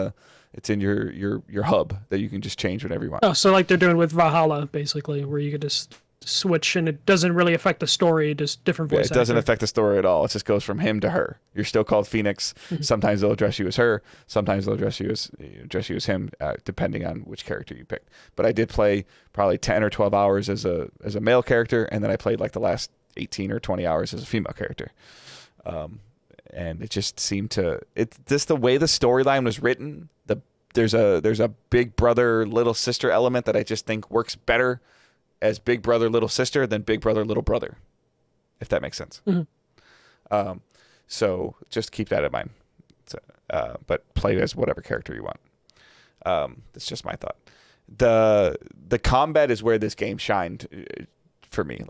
your hub that you can just change whenever you want. Oh, so they're doing with Valhalla, basically, where you could just switch and it doesn't really affect the story, just different voice actor. It doesn't affect the story at all. It just goes from him to her. You're still called Fenyx. Mm-hmm. Sometimes they'll address you as her. Sometimes they'll address you as him, depending on which character you pick. But I did play probably 10 or 12 hours as a male character, and then I played the last 18 or 20 hours as a female character. And it just seemed to, it's just the way the storyline was written. There's a big brother little sister element that I just think works better as big brother little sister than big brother little brother, if that makes sense. Mm-hmm. So just keep that in mind. But play as whatever character you want. That's just my thought. The combat is where this game shined for me.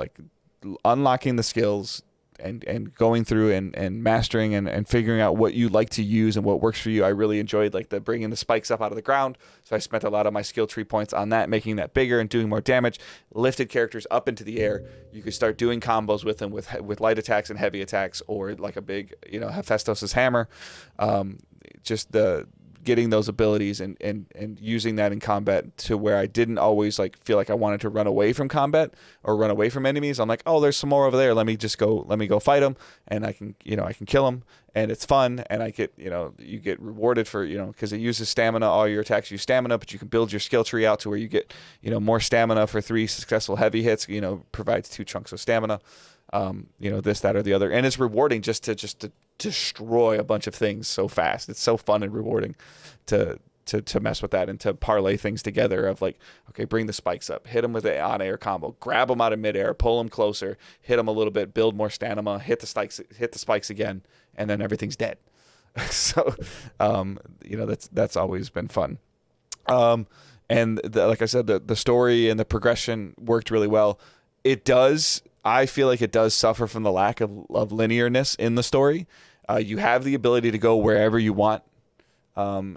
unlocking the skills and going through and mastering and figuring out what you like to use and what works for you. I really enjoyed like the bringing the spikes up out of the ground. So I spent a lot of my skill tree points on that, making that bigger and doing more damage. Lifted characters up into the air. You could start doing combos with them with light attacks and heavy attacks, or like a big, Hephaestus' hammer. Just the getting those abilities and using that in combat to where I didn't always like feel like I wanted to run away from combat or run away from enemies. I'm like, oh, there's some more over there. Let me go fight them, and I can kill them, and it's fun, and I get, you get rewarded for, because it uses stamina. All your attacks use stamina, but you can build your skill tree out to where you get, more stamina for 3 successful heavy hits, provides 2 chunks of stamina. This, that, or the other, and it's rewarding just to destroy a bunch of things so fast. It's so fun and rewarding to mess with that and to parlay things together of like, okay, bring the spikes up, hit them with an on-air combo, grab them out of midair, pull them closer, hit them a little bit, build more stamina, hit the spikes again, and then everything's dead. So, that's always been fun. Like I said, the story and the progression worked really well. I feel like it does suffer from the lack of linearness in the story. You have the ability to go wherever you want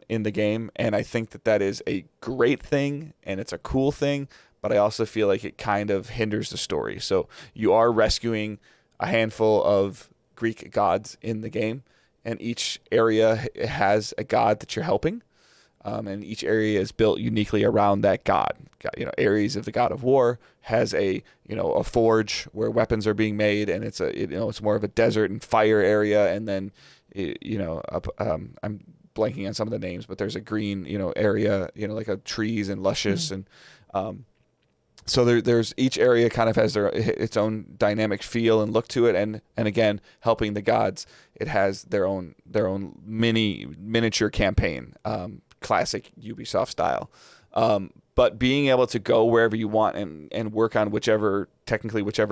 in the game, and I think that is a great thing, and it's a cool thing, but I also feel like it kind of hinders the story. So you are rescuing a handful of Greek gods in the game, and each area has a god that you're helping. And each area is built uniquely around that god. Ares of the god of war has a forge where weapons are being made, and it's more of a desert and fire area. And then, I'm blanking on some of the names, but there's a green, area, like a trees and luscious. Mm-hmm. And so there's each area kind of has its own dynamic feel and look to it. And again, helping the gods, it has their own miniature campaign. Classic Ubisoft style. But being able to go wherever you want and work on whichever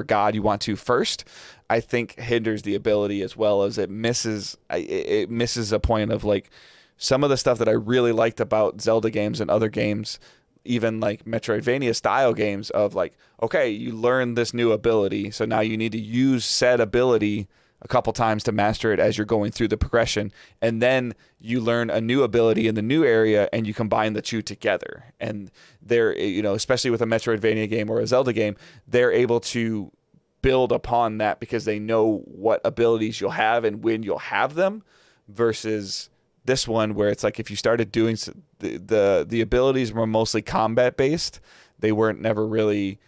god you want to first, I think hinders the ability, as well as it misses a point of like some of the stuff that I really liked about Zelda games and other games, even like Metroidvania style games, of like, okay, you learn this new ability, so now you need to use said ability a couple times to master it as you're going through the progression, and then you learn a new ability in the new area and you combine the two together. And they're, especially with a Metroidvania game or a Zelda game, they're able to build upon that because they know what abilities you'll have and when you'll have them, versus this one where it's like if you started doing the abilities were mostly combat based, they weren't never really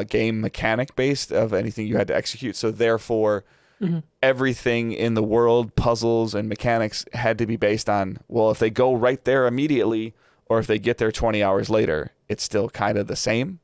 game mechanic based of anything you had to execute. So therefore, mm-hmm. everything in the world, puzzles and mechanics, had to be based on, well, if they go right there immediately or if they get there 20 hours later, it's still kind of the same.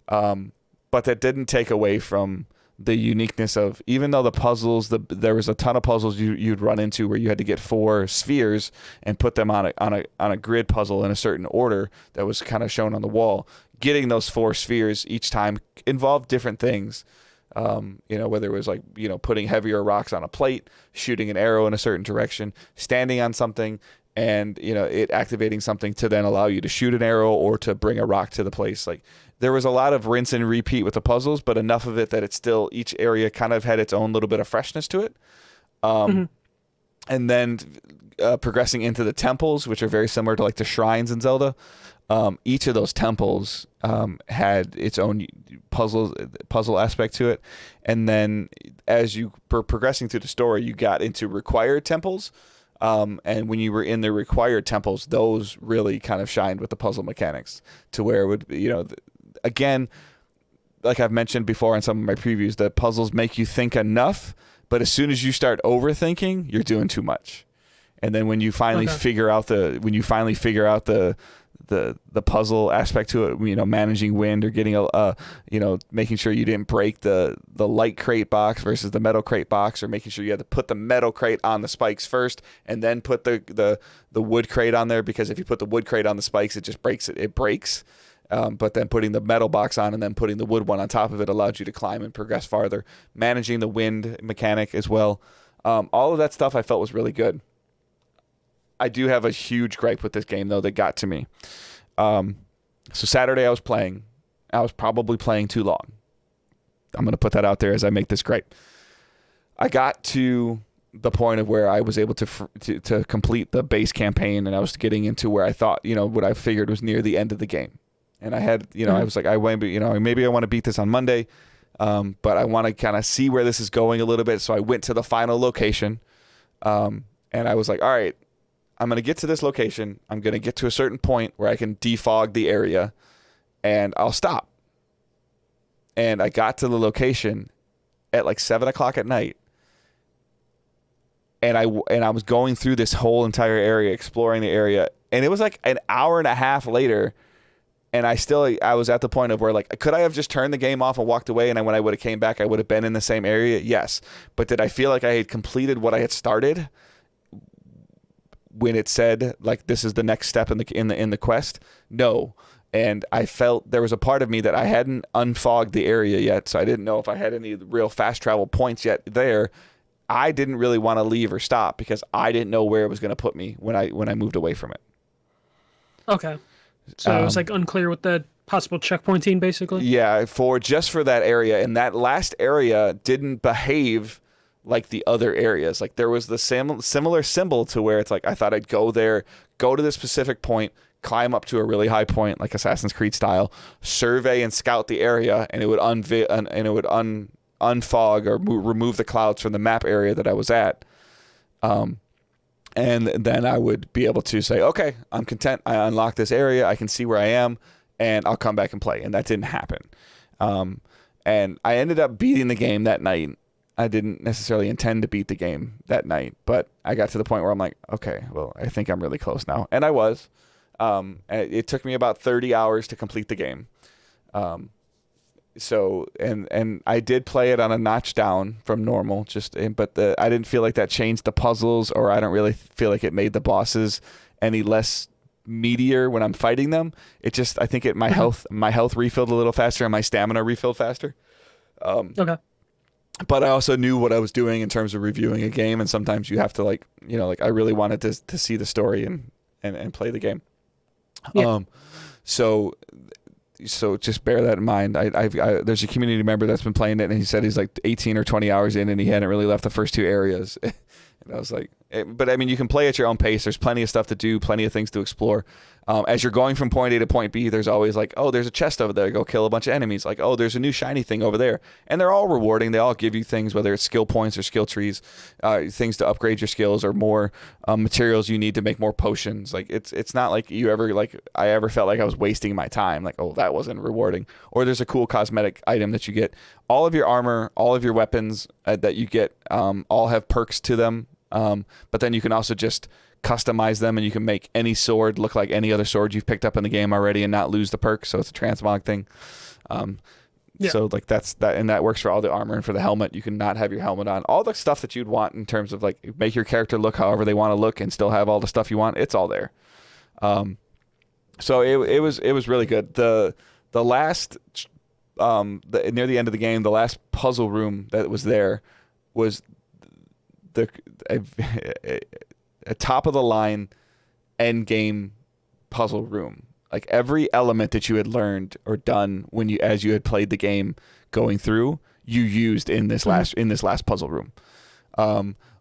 But that didn't take away from the uniqueness of, even though the puzzles, there was a ton of puzzles you'd run into where you had to get 4 spheres and put them on a grid puzzle in a certain order that was kind of shown on the wall. Getting those 4 spheres each time involved different things. Whether it was like, putting heavier rocks on a plate, shooting an arrow in a certain direction, standing on something, and, it activating something to then allow you to shoot an arrow or to bring a rock to the place. Like, there was a lot of rinse and repeat with the puzzles, but enough of it that it's still, each area kind of had its own little bit of freshness to it. Mm-hmm. And then progressing into the temples, which are very similar to like the shrines in Zelda. Each of those temples had its own puzzle aspect to it. And then as you were progressing through the story, you got into required temples. And when you were in the required temples, those really kind of shined with the puzzle mechanics to where it would, again, like I've mentioned before in some of my previews, the puzzles make you think enough, but as soon as you start overthinking, you're doing too much. And then when you finally figure out the puzzle aspect to it, managing wind or getting making sure you didn't break the light crate box versus the metal crate box, or making sure you had to put the metal crate on the spikes first and then put the wood crate on there, because if you put the wood crate on the spikes, it just breaks it. It breaks. But then putting the metal box on and then putting the wood one on top of it allowed you to climb and progress farther. Managing the wind mechanic as well. All of that stuff I felt was really good. I do have a huge gripe with this game, though, that got to me. So Saturday I was probably playing too long. gonna put that out there as I make this great. I got to the point of where I was able to complete the base campaign, and I was getting into where I thought, what I figured was near the end of the game. And I had, I was like, maybe I want to beat this on Monday, but I want to kind of see where this is going a little bit. So I went to the final location, and I was like, all right, I'm going to get to this location. I'm going to get to a certain point where I can defog the area, and I'll stop. And I got to the location at like 7 o'clock at night. And I was going through this whole entire area, exploring the area. And it was like an hour and a half later. And I was at the point of where, like, could I have just turned the game off and walked away? And when I would have came back, I would have been in the same area. Yes. But did I feel like I had completed what I had started when it said, like, this is the next step in the quest? No. And I felt there was a part of me that I hadn't unfogged the area yet. So I didn't know if I had any real fast travel points yet there. I didn't really want to leave or stop because I didn't know where it was going to put me when I moved away from it. Okay. So it was like unclear with the possible checkpointing, basically? Yeah, for that area. And that last area didn't behave like the other areas. Like there was the similar symbol to where it's like I thought I'd go there, go to this specific point, climb up to a really high point, like Assassin's Creed style, survey and scout the area, and it would unfog or remove the clouds from the map area that I was at. And then I would be able to say, okay, I'm content. I unlocked this area. I can see where I am, and I'll come back and play. And that didn't happen. And I ended up beating the game that night. I didn't necessarily intend to beat the game that night, but I got to the point where I'm like, okay, well, I think I'm really close now. And I was. It took me about 30 hours to complete the game. So and I did play it on a notch down from normal, but I didn't feel like that changed the puzzles, or I don't really feel like it made the bosses any less meatier when I'm fighting them. It just, I think my health refilled a little faster and my stamina refilled faster. Okay. But I also knew what I was doing in terms of reviewing a game, and sometimes you have to like I really wanted to see the story and play the game. Yeah. So just bear that in mind. There's a community member that's been playing it, and he said he's like 18 or 20 hours in, and he hadn't really left the first two areas. And I was like, but I mean, you can play at your own pace. There's plenty of stuff to do, plenty of things to explore. As you're going from point A to point B, there's always like, oh, there's a chest over there. Go kill a bunch of enemies. Like, oh, there's a new shiny thing over there. And they're all rewarding. They all give you things, whether it's skill points or skill trees, things to upgrade your skills, or more materials you need to make more potions. Like, it's not like I ever felt like I was wasting my time. Like, oh, that wasn't rewarding. Or there's a cool cosmetic item that you get. All of your armor, all of your weapons that you get all have perks to them. But then you can also just customize them, and you can make any sword look like any other sword you've picked up in the game already and not lose the perk. So it's a transmog thing. So like that's that, and that works for all the armor. And for the helmet, you can not have your helmet on. All the stuff that you'd want in terms of like make your character look however they want to look and still have all the stuff you want. It's all there. So it was really good. The last near the end of the game, the last puzzle room that was there was a top of the line end game puzzle room. Like every element that you had learned or done as you had played the game going through, you used in this last puzzle room.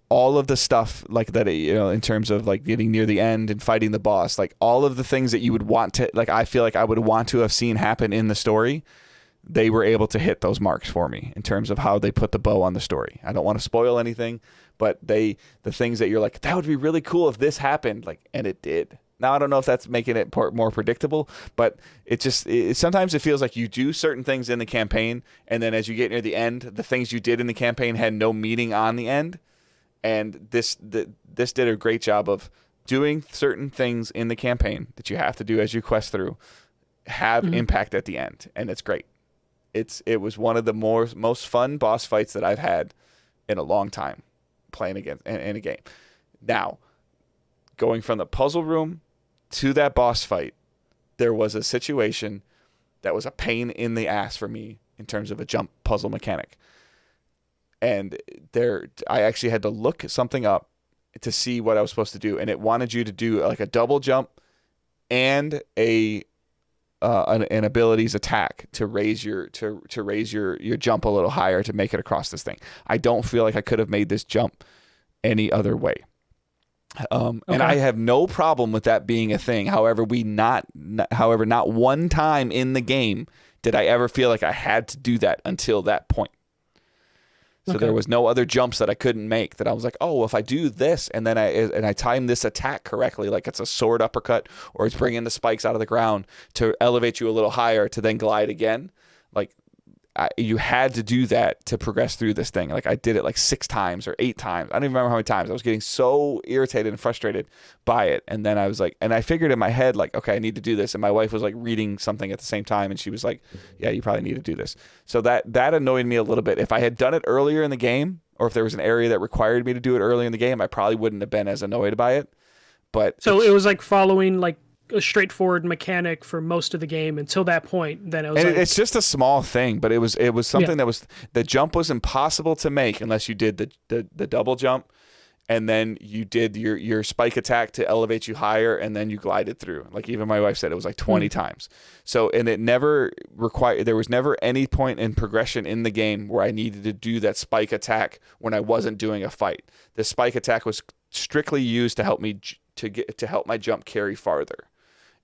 All of the stuff like that, in terms of like getting near the end and fighting the boss, like all of the things that you would want to, like, I feel like I would want to have seen happen in the story, they were able to hit those marks for me in terms of how they put the bow on the story. I don't want to spoil anything, but the things that you're like, that would be really cool if this happened, like, and it did. Now, I don't know if that's making it more predictable, but sometimes it feels like you do certain things in the campaign, and then as you get near the end, the things you did in the campaign had no meaning on the end. And this did a great job of doing certain things in the campaign that you have to do as you quest through have impact at the end, and it's great. It was one of the most fun boss fights that I've had in a long time playing against in a game. Now, going from the puzzle room to that boss fight, there was a situation that was a pain in the ass for me in terms of a jump puzzle mechanic. And I actually had to look something up to see what I was supposed to do, and it wanted you to do like a double jump and a an ability's attack to raise your your jump a little higher to make it across this thing. I don't feel like I could have made this jump any other way. And I have no problem with that being a thing. However, not one time in the game did I ever feel like I had to do that until that point. So there was no other jumps that I couldn't make that I was like, oh, well, if I do this and then I time this attack correctly, like it's a sword uppercut or it's bringing the spikes out of the ground to elevate you a little higher to then glide again. Like you had to do that to progress through this thing. Like I did it like 6 times or 8 times. I don't even remember how many times. I was getting so irritated and frustrated by it. And then I was like, and I figured in my head, like, okay, I need to do this. And my wife was like reading something at the same time. And she was like, yeah, you probably need to do this. So that annoyed me a little bit. If I had done it earlier in the game, or if there was an area that required me to do it early in the game, I probably wouldn't have been as annoyed by it. But so it was like following like a straightforward mechanic for most of the game until that point. Then it was like, it's just a small thing, but it was something that was, the jump was impossible to make unless you did the double jump, and then you did your spike attack to elevate you higher, and then you glided through. Like even my wife said, it was like 20 times. So, and it never required, there was never any point in progression in the game where I needed to do that spike attack when I wasn't doing a fight. The spike attack was strictly used to help me to help my jump carry farther.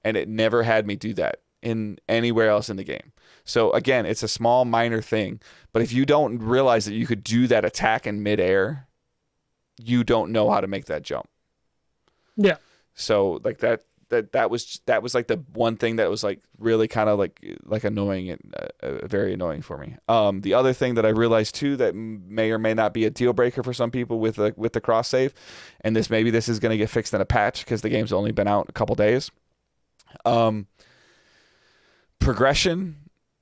And it never had me do that in anywhere else in the game. So again, it's a small minor thing, but if you don't realize that you could do that attack in midair, you don't know how to make that jump. Yeah. So like that was like the one thing that was like really kind of like annoying and very annoying for me. The other thing that I realized too that may or may not be a deal breaker for some people with the cross save, and maybe this is going to get fixed in a patch because the game's only been out a couple days. Progression,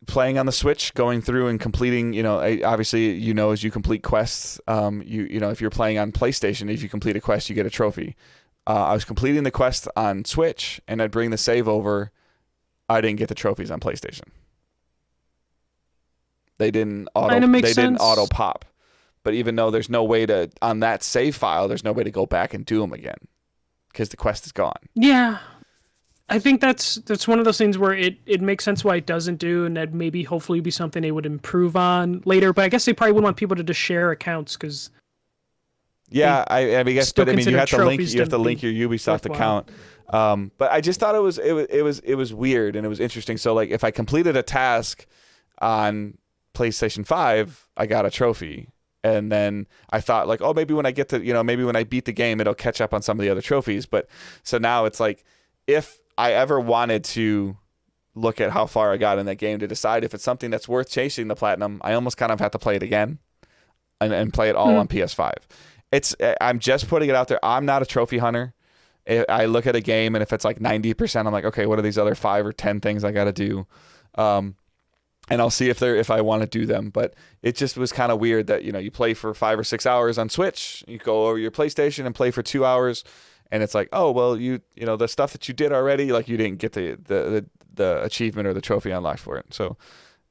playing on the Switch, going through and completing, obviously, as you complete quests, if you're playing on PlayStation, if you complete a quest, you get a trophy. I was completing the quest on Switch, and I'd bring the save over. I didn't get the trophies on PlayStation. They didn't auto pop. But even though there's no way to, on that save file, there's no way to go back and do them again because the quest is gone. Yeah. I think that's one of those things where it makes sense why it doesn't do, and that maybe hopefully be something they would improve on later. But I guess they probably wouldn't want people to just share accounts because. Yeah, I guess, but I mean, you have to link your Ubisoft account. But I just thought it was weird and it was interesting. So like, if I completed a task on PlayStation 5, I got a trophy. And then I thought like, oh, maybe when I get to, maybe when I beat the game, it'll catch up on some of the other trophies. But so now it's like, if I ever wanted to look at how far I got in that game to decide if it's something that's worth chasing the platinum, I almost kind of have to play it again and play it all on PS5. I'm just putting it out there. I'm not a trophy hunter. I look at a game and if it's like 90%, I'm like, okay, what are these other 5 or 10 things I got to do? And I'll see if I want to do them. But it just was kind of weird that, you play for 5 or 6 hours on Switch, you go over your PlayStation and play for 2 hours. And it's like, oh, well, you the stuff that you did already, like you didn't get the achievement or the trophy unlocked for it. So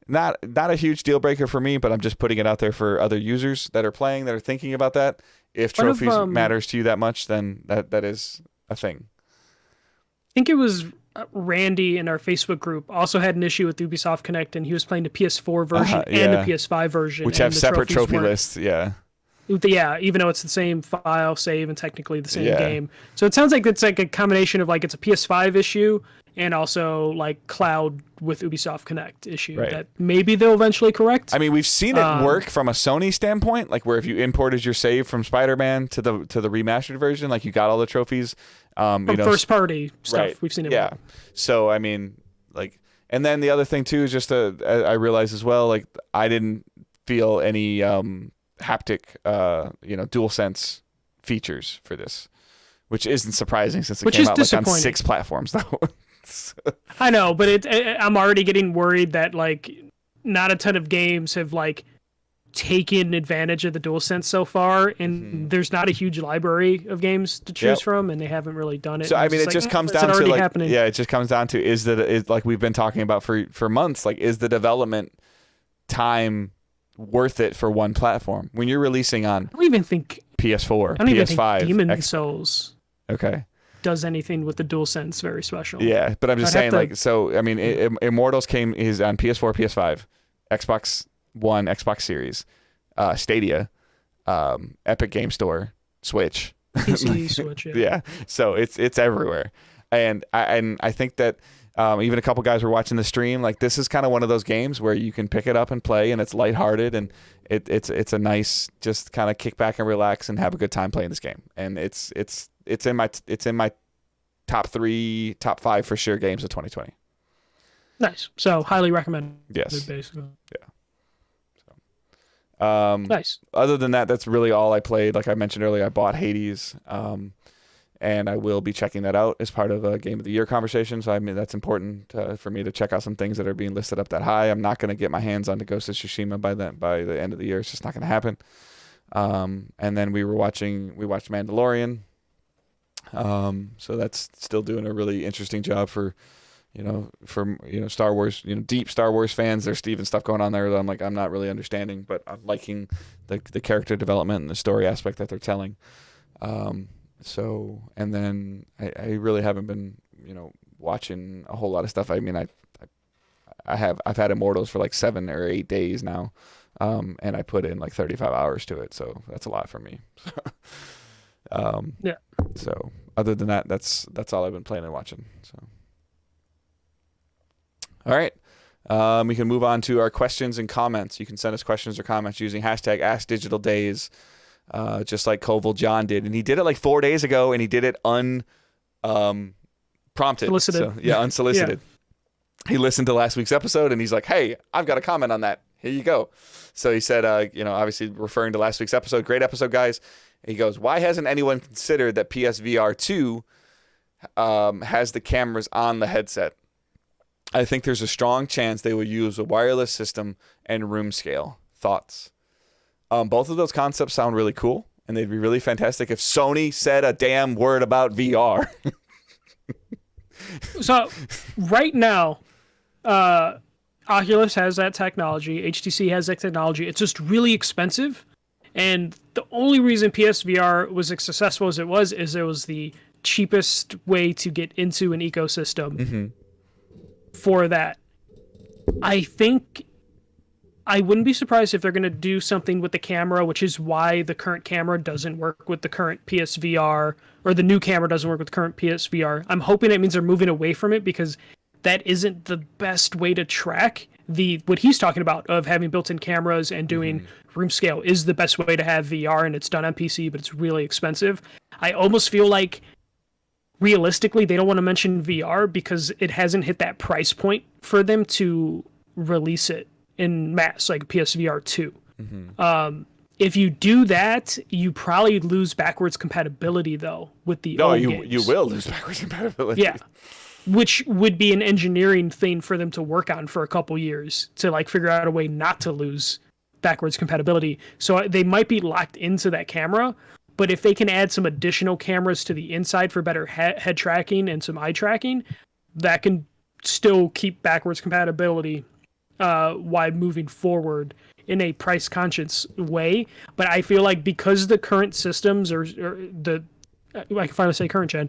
not a huge deal breaker for me, but I'm just putting it out there for other users that are playing, that are thinking about that. If trophies matters to you that much, then that is a thing. I think it was Randy in our Facebook group also had an issue with Ubisoft Connect, and he was playing the PS4 version and the PS5 version. Which have separate trophy lists, yeah. Yeah, even though it's the same file save and technically the same game. So it sounds like it's like a combination of like it's a PS5 issue and also like cloud with Ubisoft Connect issue that maybe they'll eventually correct. I mean, we've seen it work from a Sony standpoint, like where if you imported your save from Spider-Man to the remastered version, like you got all the trophies. From first party stuff, we've seen it work. So I mean, like, and then the other thing too is just I realized as well, like I didn't feel any haptic DualSense features for this, which isn't surprising since it came out like on 6 platforms though. I know, but I'm already getting worried that like not a ton of games have like taken advantage of the DualSense so far, and there's not a huge library of games to choose from, and they haven't really done it. So I mean, it just comes down to like, it just comes down to is like we've been talking about for months, like is the development time worth it for one platform when you're releasing on? I don't even think PS4, I don't PS5, even think Demon Souls. Okay. does anything with the DualSense very special. Yeah, but I'm just saying, like, so I mean, Immortals is on PS4, PS5, Xbox One, Xbox Series, Stadia, Epic Game Store, Switch. PC, Switch, yeah. Yeah, so it's everywhere, and I think that even a couple guys were watching the stream. Like, this is kind of one of those games where you can pick it up and play, and it's lighthearted, and it's a nice just kind of kick back and relax and have a good time playing this game. And it's in my top 3, top 5 for sure games of 2020. Nice. So highly recommend. Yes. Basically. Yeah. Nice. Other than that, that's really all I played. Like I mentioned earlier, I bought Hades, and I will be checking that out as part of a Game of the Year conversation. So I mean, that's important for me to check out some things that are being listed up that high. I'm not going to get my hands on the Ghost of Tsushima by the end of the year. It's just not going to happen. And then we watched Mandalorian. So that's still doing a really interesting job for Star Wars, deep Star Wars fans. There's Steven stuff going on there that I'm not really understanding, but I'm liking the character development and the story aspect that they're telling. So, and then I really haven't been, watching a whole lot of stuff. I mean, I've had Immortals for like 7 or 8 days now. And I put in like 35 hours to it. So that's a lot for me. Yeah. So other than that, that's all I've been playing and watching. So. All right. We can move on to our questions and comments. You can send us questions or comments using hashtag AskDigitalDays, just like Koval John did. And he did it like 4 days ago, and he did it unprompted. Solicited. So, yeah, unsolicited. Yeah. He listened to last week's episode, and he's like, hey, I've got a comment on that. Here you go. So he said, obviously referring to last week's episode, great episode, guys. He goes, why hasn't anyone considered that PSVR 2 has the cameras on the headset? I think there's a strong chance they will use a wireless system and room scale. Thoughts? Both of those concepts sound really cool, and they'd be really fantastic if Sony said a damn word about VR. So right now, Oculus has that technology. HTC has that technology. It's just really expensive. And the only reason PSVR was as successful as it was is it was the cheapest way to get into an ecosystem for that. I think I wouldn't be surprised if they're going to do something with the camera, which is why the current camera doesn't work with the current PSVR, or the new camera doesn't work with the current PSVR. I'm hoping it means they're moving away from it, because that isn't the best way to track what he's talking about of having built-in cameras and doing room scale is the best way to have VR, and it's done on PC, but it's really expensive. I almost feel like realistically they don't want to mention VR because it hasn't hit that price point for them to release it in mass, like PSVR 2. If you do that, you probably lose backwards compatibility though with the old games. You will lose backwards compatibility. Yeah. Which would be an engineering thing for them to work on for a couple years to like figure out a way not to lose backwards compatibility. So they might be locked into that camera, but if they can add some additional cameras to the inside for better head tracking and some eye tracking, that can still keep backwards compatibility while moving forward in a price conscious way. But I feel like because the current systems I can finally say current gen,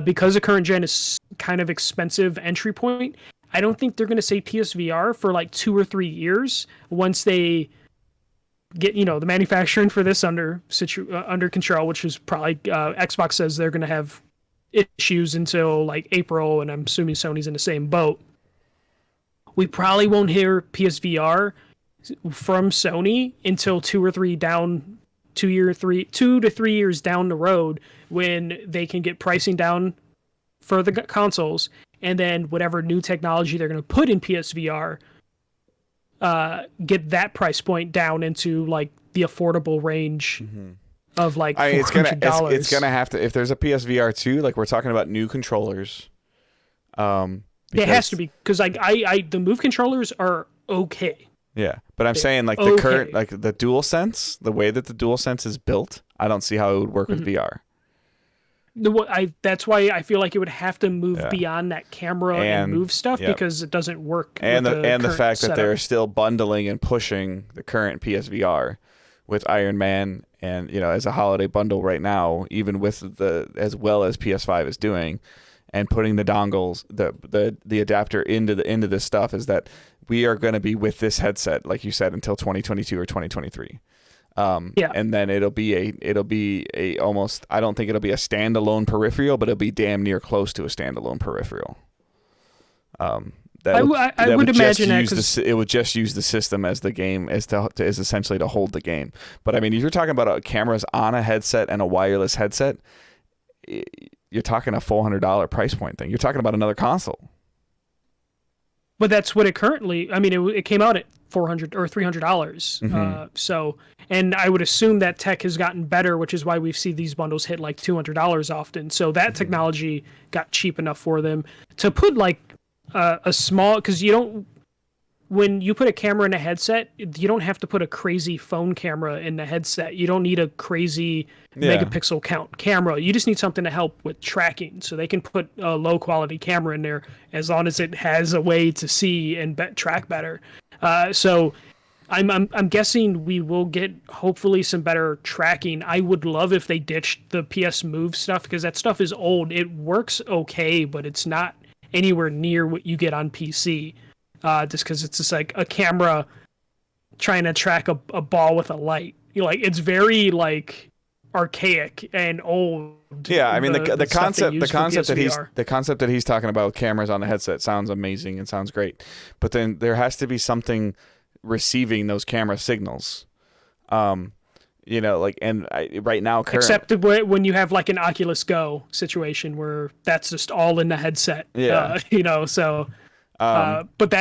because the current gen is kind of expensive entry point, I don't think they're going to say PSVR for like 2 or 3 years once they get, the manufacturing for this under control, which is probably, Xbox says they're going to have issues until like April, and I'm assuming Sony's in the same boat. We probably won't hear PSVR from Sony until 2 to 3 years down the road, when they can get pricing down for the consoles, and then whatever new technology they're going to put in PSVR, get that price point down into like the affordable range of like $400. It's gonna have to, if there's a PSVR 2, like we're talking about new controllers. It has to be, because like the Move controllers are okay. Yeah, but I'm saying like the current, like the DualSense, the way that the DualSense is built, I don't see how it would work with VR. That's why I feel like it would have to move beyond that camera and Move stuff, because it doesn't work. And the fact that they're still bundling and pushing the current PSVR with Iron Man, and as a holiday bundle right now, even with as well as PS5 is doing, and putting the dongles, the adapter into this stuff, is that we are going to be with this headset, like you said, until 2022 or 2023. And then it'll be a almost, I don't think it'll be a standalone peripheral, but it'll be damn near close to a standalone peripheral. I would imagine it would just use the system as the game is essentially to hold the game. But I mean, if you're talking about cameras on a headset and a wireless headset, you're talking a $400 price point thing. You're talking about another console. But that's what it currently. I mean, it came out at $400 or $300. So, and I would assume that tech has gotten better, which is why we see these bundles hit like $200 often. So that technology got cheap enough for them to put like a small, because when you put a camera in a headset, you don't have to put a crazy phone camera in the headset. You don't need a crazy megapixel count camera. You just need something to help with tracking. So they can put a low quality camera in there as long as it has a way to see and track better. So I'm guessing we will get hopefully some better tracking. I would love if they ditched the PS Move stuff, because that stuff is old. It works okay, but it's not anywhere near what you get on PC. Just because it's just like a camera trying to track a ball with a light. It's very like archaic and old. Yeah, I mean the concept that he's talking about with cameras on the headset sounds amazing and sounds great, but then there has to be something receiving those camera signals. Right now, except when you have like an Oculus Go situation where that's just all in the headset. Yeah. But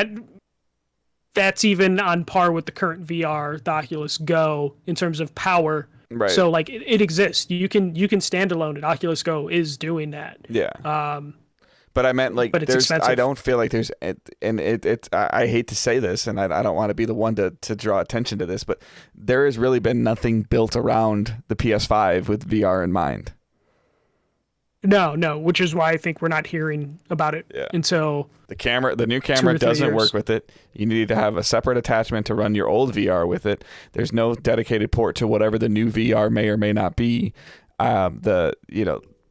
that's even on par with the current VR, the Oculus Go, in terms of power. Right. So like it exists. You can stand alone, and Oculus Go is doing that. Yeah. But I meant like, but it's expensive. I don't feel like there's, and I hate to say this, and I don't want to be the one to draw attention to this, but there has really been nothing built around the PS5 with VR in mind. No, which is why I think we're not hearing about it until the new camera doesn't work with it. You need to have a separate attachment to run your old VR with it. There's no dedicated port to whatever the new VR may or may not be. The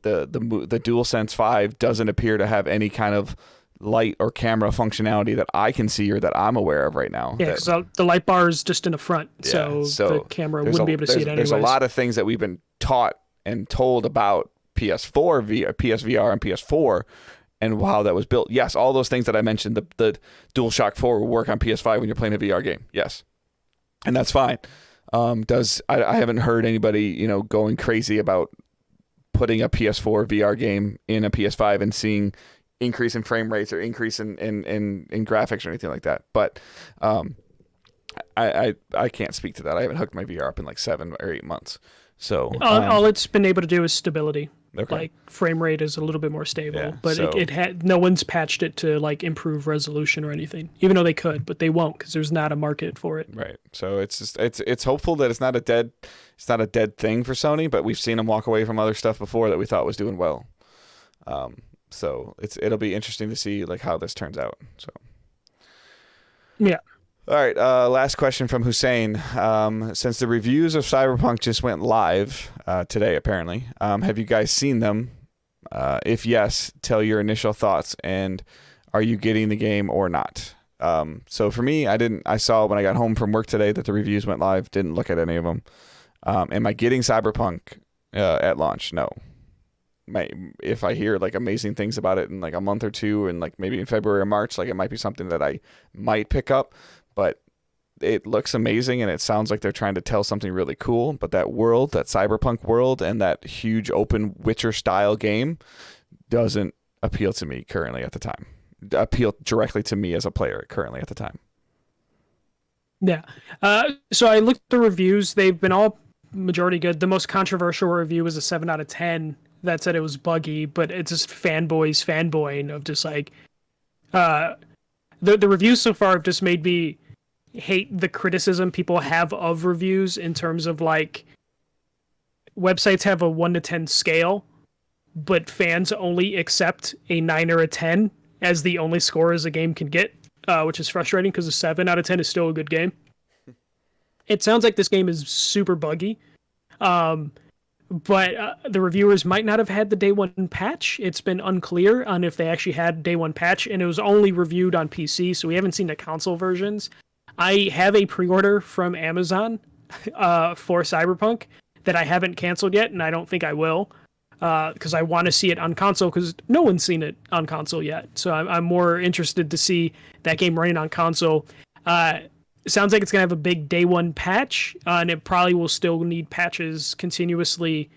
DualSense 5 doesn't appear to have any kind of light or camera functionality that I can see or that I'm aware of right now. Yeah, so the light bar is just in the front, so the camera wouldn't be able to see it anyways. There's a lot of things that we've been taught and told about PSVR and PS4 and how that was built. Yes, all those things that I mentioned, the DualShock 4 will work on PS5 when you're playing a VR game. Yes. And that's fine. I haven't heard anybody, going crazy about putting a PS4 VR game in a PS5 and seeing increase in frame rates or increase in graphics or anything like that. But I can't speak to that. I haven't hooked my VR up in like 7 or 8 months. So all it's been able to do is stability. Okay. Like frame rate is a little bit more stable, but it had no one's patched it to like improve resolution or anything, even though they could, but they won't because there's not a market for it. Right. So it's hopeful that it's not a dead thing for Sony, but we've seen them walk away from other stuff before that we thought was doing well. So it'll be interesting to see like how this turns out. So yeah. All right, last question from Hussein. Since the reviews of Cyberpunk just went live today, apparently, have you guys seen them? If yes, tell your initial thoughts, and are you getting the game or not? So for me, I saw when I got home from work today that the reviews went live, didn't look at any of them. Am I getting Cyberpunk at launch? No. If I hear like amazing things about it in like a month or two, and like maybe in February or March, like it might be something that I might pick up. But it looks amazing, and it sounds like they're trying to tell something really cool. But that world, that Cyberpunk world, and that huge open Witcher-style game doesn't appeal to me currently at the time. Appeal directly to me as a player currently at the time. Yeah. So I looked at the reviews. They've been all majority good. The most controversial review was a 7 out of 10 that said it was buggy, but it's just fanboying of just like... The reviews so far have just made me hate the criticism people have of reviews in terms of like websites have a 1 to 10 scale, but fans only accept a 9 or a 10 as the only score as a game can get, which is frustrating because a 7 out of 10 is still a good game. it sounds like this game is super buggy. But the reviewers might not have had the day one patch. It's been unclear on if they actually had day one patch, and it was only reviewed on PC, so we haven't seen the console versions. I have a pre-order from Amazon for Cyberpunk that I haven't canceled yet, and I don't think I will, because I want to see it on console, because no one's seen it on console yet. So I'm more interested to see that game running on console. It sounds like it's going to have a big day one patch, and it probably will still need patches continuously,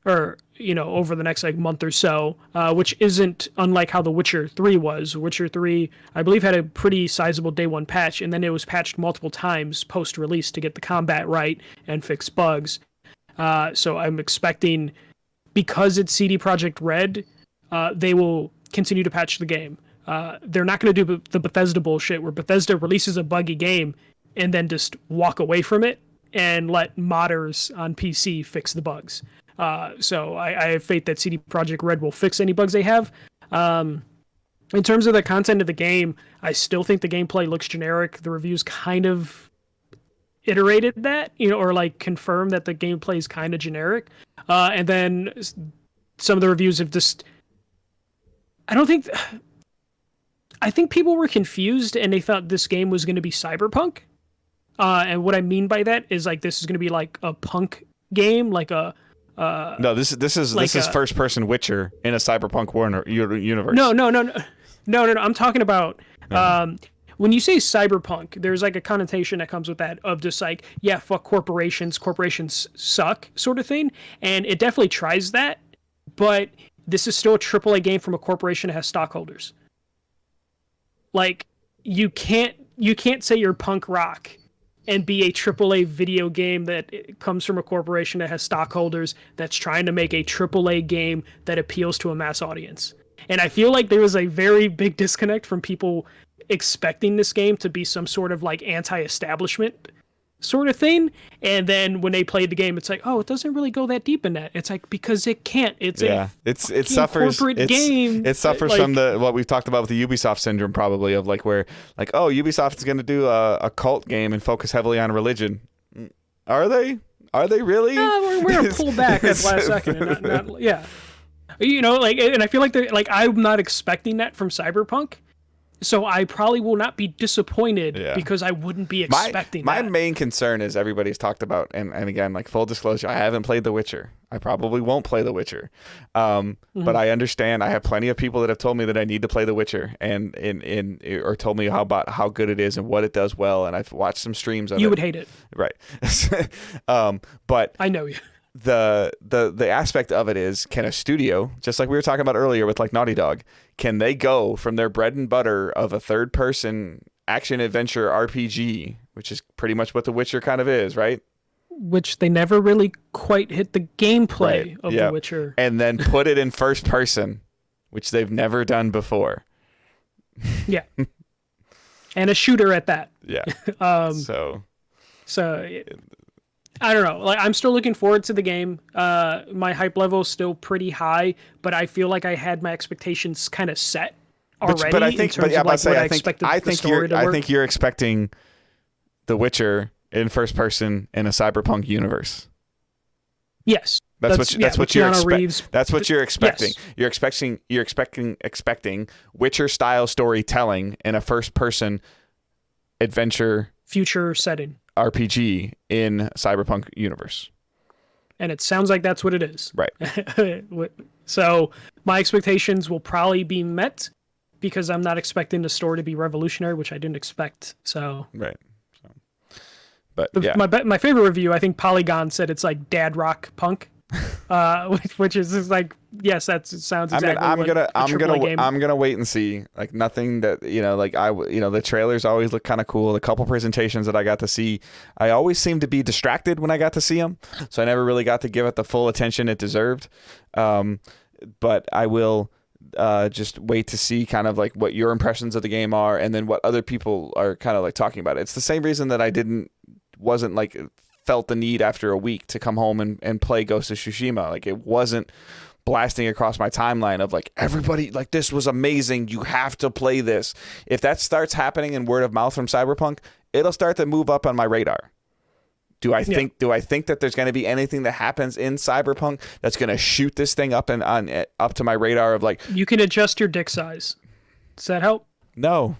or, over the next month or so, which isn't unlike how The Witcher 3 was. Witcher 3, I believe, had a pretty sizable day one patch, and then it was patched multiple times post-release to get the combat right and fix bugs. So I'm expecting, because it's CD Projekt Red, they will continue to patch the game. They're not going to do the Bethesda bullshit where Bethesda releases a buggy game and then just walk away from it and let modders on PC fix the bugs. So I have faith that CD Projekt Red will fix any bugs they have. In terms of the content of the game, I still think the gameplay looks generic. The reviews kind of iterated that, or confirmed that the gameplay is kind of generic. And then some of the reviews have just... I think people were confused and they thought this game was going to be Cyberpunk. And what I mean by that is this is going to be like a punk game, no, this is first person Witcher in a Cyberpunk universe. No. I'm talking about when you say Cyberpunk, there's a connotation that comes with that of just fuck corporations suck sort of thing, and it definitely tries that, but this is still a AAA game from a corporation that has stockholders. You can't say you're punk rock and be a AAA video game that comes from a corporation that has stockholders that's trying to make a AAA game that appeals to a mass audience. And I feel like there was a very big disconnect from people expecting this game to be some sort of anti-establishment sort of thing, and then when they played the game, it's it doesn't really go that deep in that. It's because it can't. It suffers corporate game. It suffers from what we've talked about with the Ubisoft syndrome, probably, of where Ubisoft is going to do a cult game and focus heavily on religion. Are they really? We're gonna pull back at the last second. And not, yeah, and I feel I'm not expecting that from Cyberpunk. So I probably will not be disappointed because I wouldn't be expecting my that. My main concern is everybody's talked about, and again, full disclosure, I haven't played The Witcher. I probably won't play The Witcher. But I understand. I have plenty of people that have told me that I need to play The Witcher or told me about how good it is and what it does well, and I've watched some streams of it. You would hate it. Right. But I know you. The aspect of it is, can a studio, just like we were talking about earlier with Naughty Dog, can they go from their bread and butter of a third person action adventure RPG, which is pretty much what The Witcher kind of is, right? Which they never really quite hit the gameplay of The Witcher. And then put it in first person, which they've never done before. Yeah. And a shooter at that. Yeah. So I don't know. I'm still looking forward to the game. My hype level is still pretty high, but I feel like I had my expectations kind of set already. But I think, I think you're expecting The Witcher in first person in a Cyberpunk universe. Yes. That's what you're expecting. Yes. You're expecting Witcher style storytelling in a first person adventure future setting. RPG in Cyberpunk universe. And it sounds like that's what it is. Right. So my expectations will probably be met because I'm not expecting the story to be revolutionary, which I didn't expect. So right. But yeah. My favorite review, I think Polygon said it's dad rock punk. Which is just yes, that sounds exactly. I'm gonna wait and see. Nothing that the trailers always look kind of cool. The couple presentations that I got to see, I always seemed to be distracted when I got to see them, so I never really got to give it the full attention it deserved. But I will just wait to see kind of what your impressions of the game are, and then what other people are kind of talking about it. It's the same reason that I wasn't felt the need after a week to come home and play Ghost of Tsushima. It wasn't blasting across my timeline of everybody this was amazing, you have to play this. If that starts happening in word of mouth from Cyberpunk, it'll start to move up on my radar. Do I think that there's going to be anything that happens in Cyberpunk that's going to shoot this thing up to my radar of like, you can adjust your dick size. Does that help? No.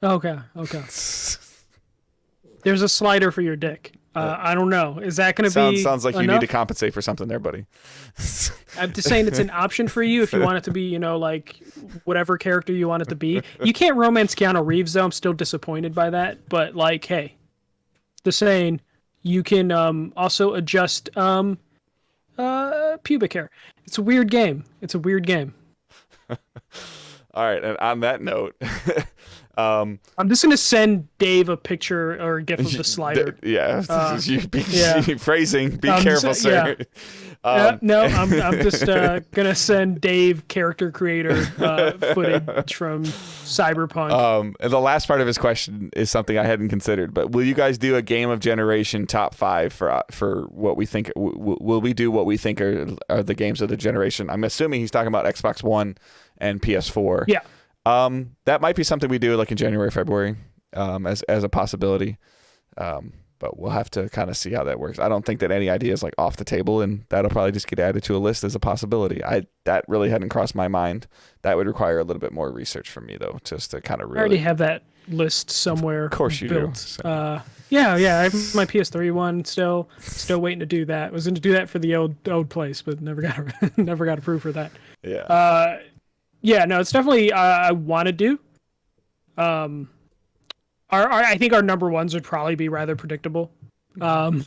Okay. There's a slider for your dick. I don't know. Is that going to be sounds like enough? You need to compensate for something there, buddy. I'm just saying it's an option for you if you want it to be, like whatever character you want it to be. You can't romance Keanu Reeves though. I'm still disappointed by that. But like, hey, just saying, you can also adjust pubic hair. It's a weird game. All right, and on that note, I'm just gonna send Dave a picture or a gif of the slider. Phrasing. Be careful, sir. No, I'm just gonna send Dave character creator footage from Cyberpunk. And the last part of his question is something I hadn't considered. But will you guys do a game of generation top 5 for what we think? Will we do what we think are the games of the generation? I'm assuming he's talking about Xbox One and PS4. Yeah. That might be something we do like in January, February, as a possibility. But we'll have to kind of see how that works. I don't think that any idea is like off the table, and that'll probably just get added to a list as a possibility. That really hadn't crossed my mind. That would require a little bit more research from me though, just to kind of really. I already have that list somewhere. Of course you built. do. So. Yeah. I have my PS3 one still waiting to do that. I was going to do that for the old place, but never got approved for that. Yeah. Yeah, no, it's definitely I want to do. I think our number ones would probably be rather predictable. Like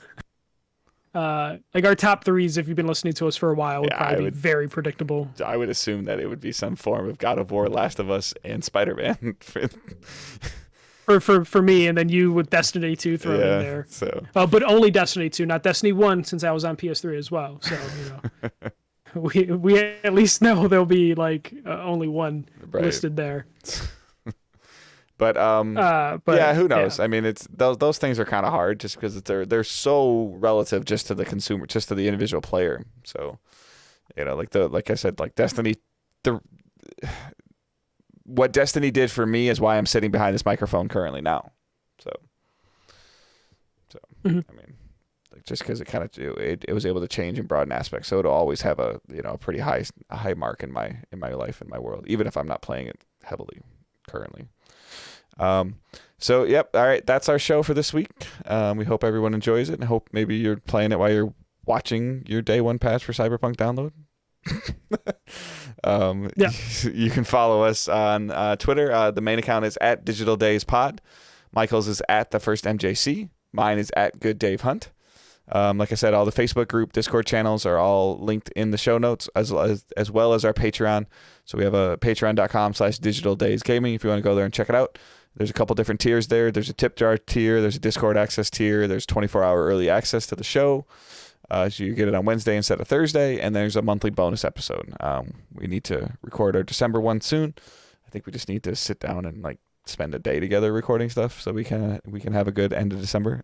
our top 3s, if you've been listening to us for a while, would probably be very predictable. I would assume that it would be some form of God of War, Last of Us, and Spider-Man. for me, and then you with Destiny 2 thrown in there. So. But only Destiny 2, not Destiny 1, since I was on PS3 as well. So we at least know there'll be like only one listed there. But yeah, who knows? Yeah. I mean, it's those things are kind of hard just because they're so relative just to the consumer, just to the individual player. So, like I said, like Destiny, what Destiny did for me is why I'm sitting behind this microphone currently now. So mm-hmm. I mean, like just because it kind of it was able to change and broaden aspects, so it'll always have a pretty high mark in my life, in my world, even if I'm not playing it heavily currently. So yep. All right. That's our show for this week. We hope everyone enjoys it, and hope maybe you're playing it while you're watching your day one patch for Cyberpunk download. Yeah. You can follow us on Twitter. The main account is @DigitalDaysPod. Michael's is @TheFirstMJC. Mine is @GoodDaveHunt. Like I said, all the Facebook group, Discord channels are all linked in the show notes, as well as our Patreon. So we have a patreon.com/digitaldaysgaming if you want to go there and check it out. There's a couple different tiers there. There's a tip jar tier. There's a Discord access tier. There's 24-hour early access to the show. So you get it on Wednesday instead of Thursday. And there's a monthly bonus episode. We need to record our December one soon. I think we just need to sit down and like spend a day together recording stuff so we can have a good end of December.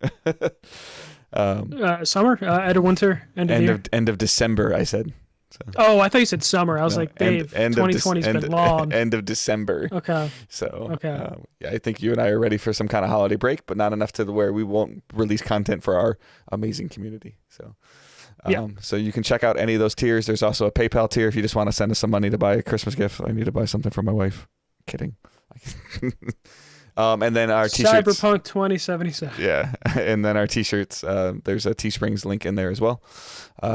Summer, end of winter, end of December, I said. So. Oh, I thought you said summer. I was like, Dave, 2020's been long. End of December. Okay. So, yeah, I think you and I are ready for some kind of holiday break, but not enough to where we won't release content for our amazing community. So, so you can check out any of those tiers. There's also a PayPal tier if you just want to send us some money to buy a Christmas gift. I need to buy something for my wife. Kidding. And then our t-shirts. Cyberpunk 2077. Yeah, and then our t-shirts. There's a Teesprings link in there as well.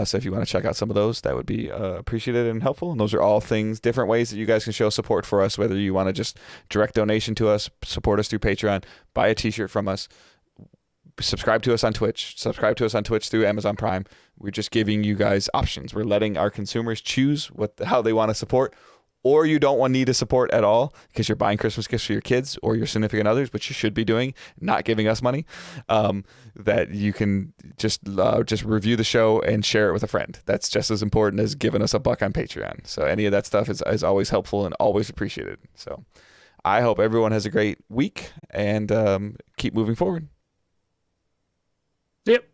So if you want to check out some of those, that would be appreciated and helpful. And those are all different ways that you guys can show support for us, whether you want to just direct donation to us, support us through Patreon, buy a t-shirt from us, subscribe to us on Twitch through Amazon Prime. We're just giving you guys options. We're letting our consumers choose how they want to support. Or you don't need to support at all because you're buying Christmas gifts for your kids or your significant others, which you should be doing, not giving us money, that you can just review the show and share it with a friend. That's just as important as giving us $1 on Patreon. So any of that stuff is always helpful and always appreciated. So I hope everyone has a great week and keep moving forward. Yep.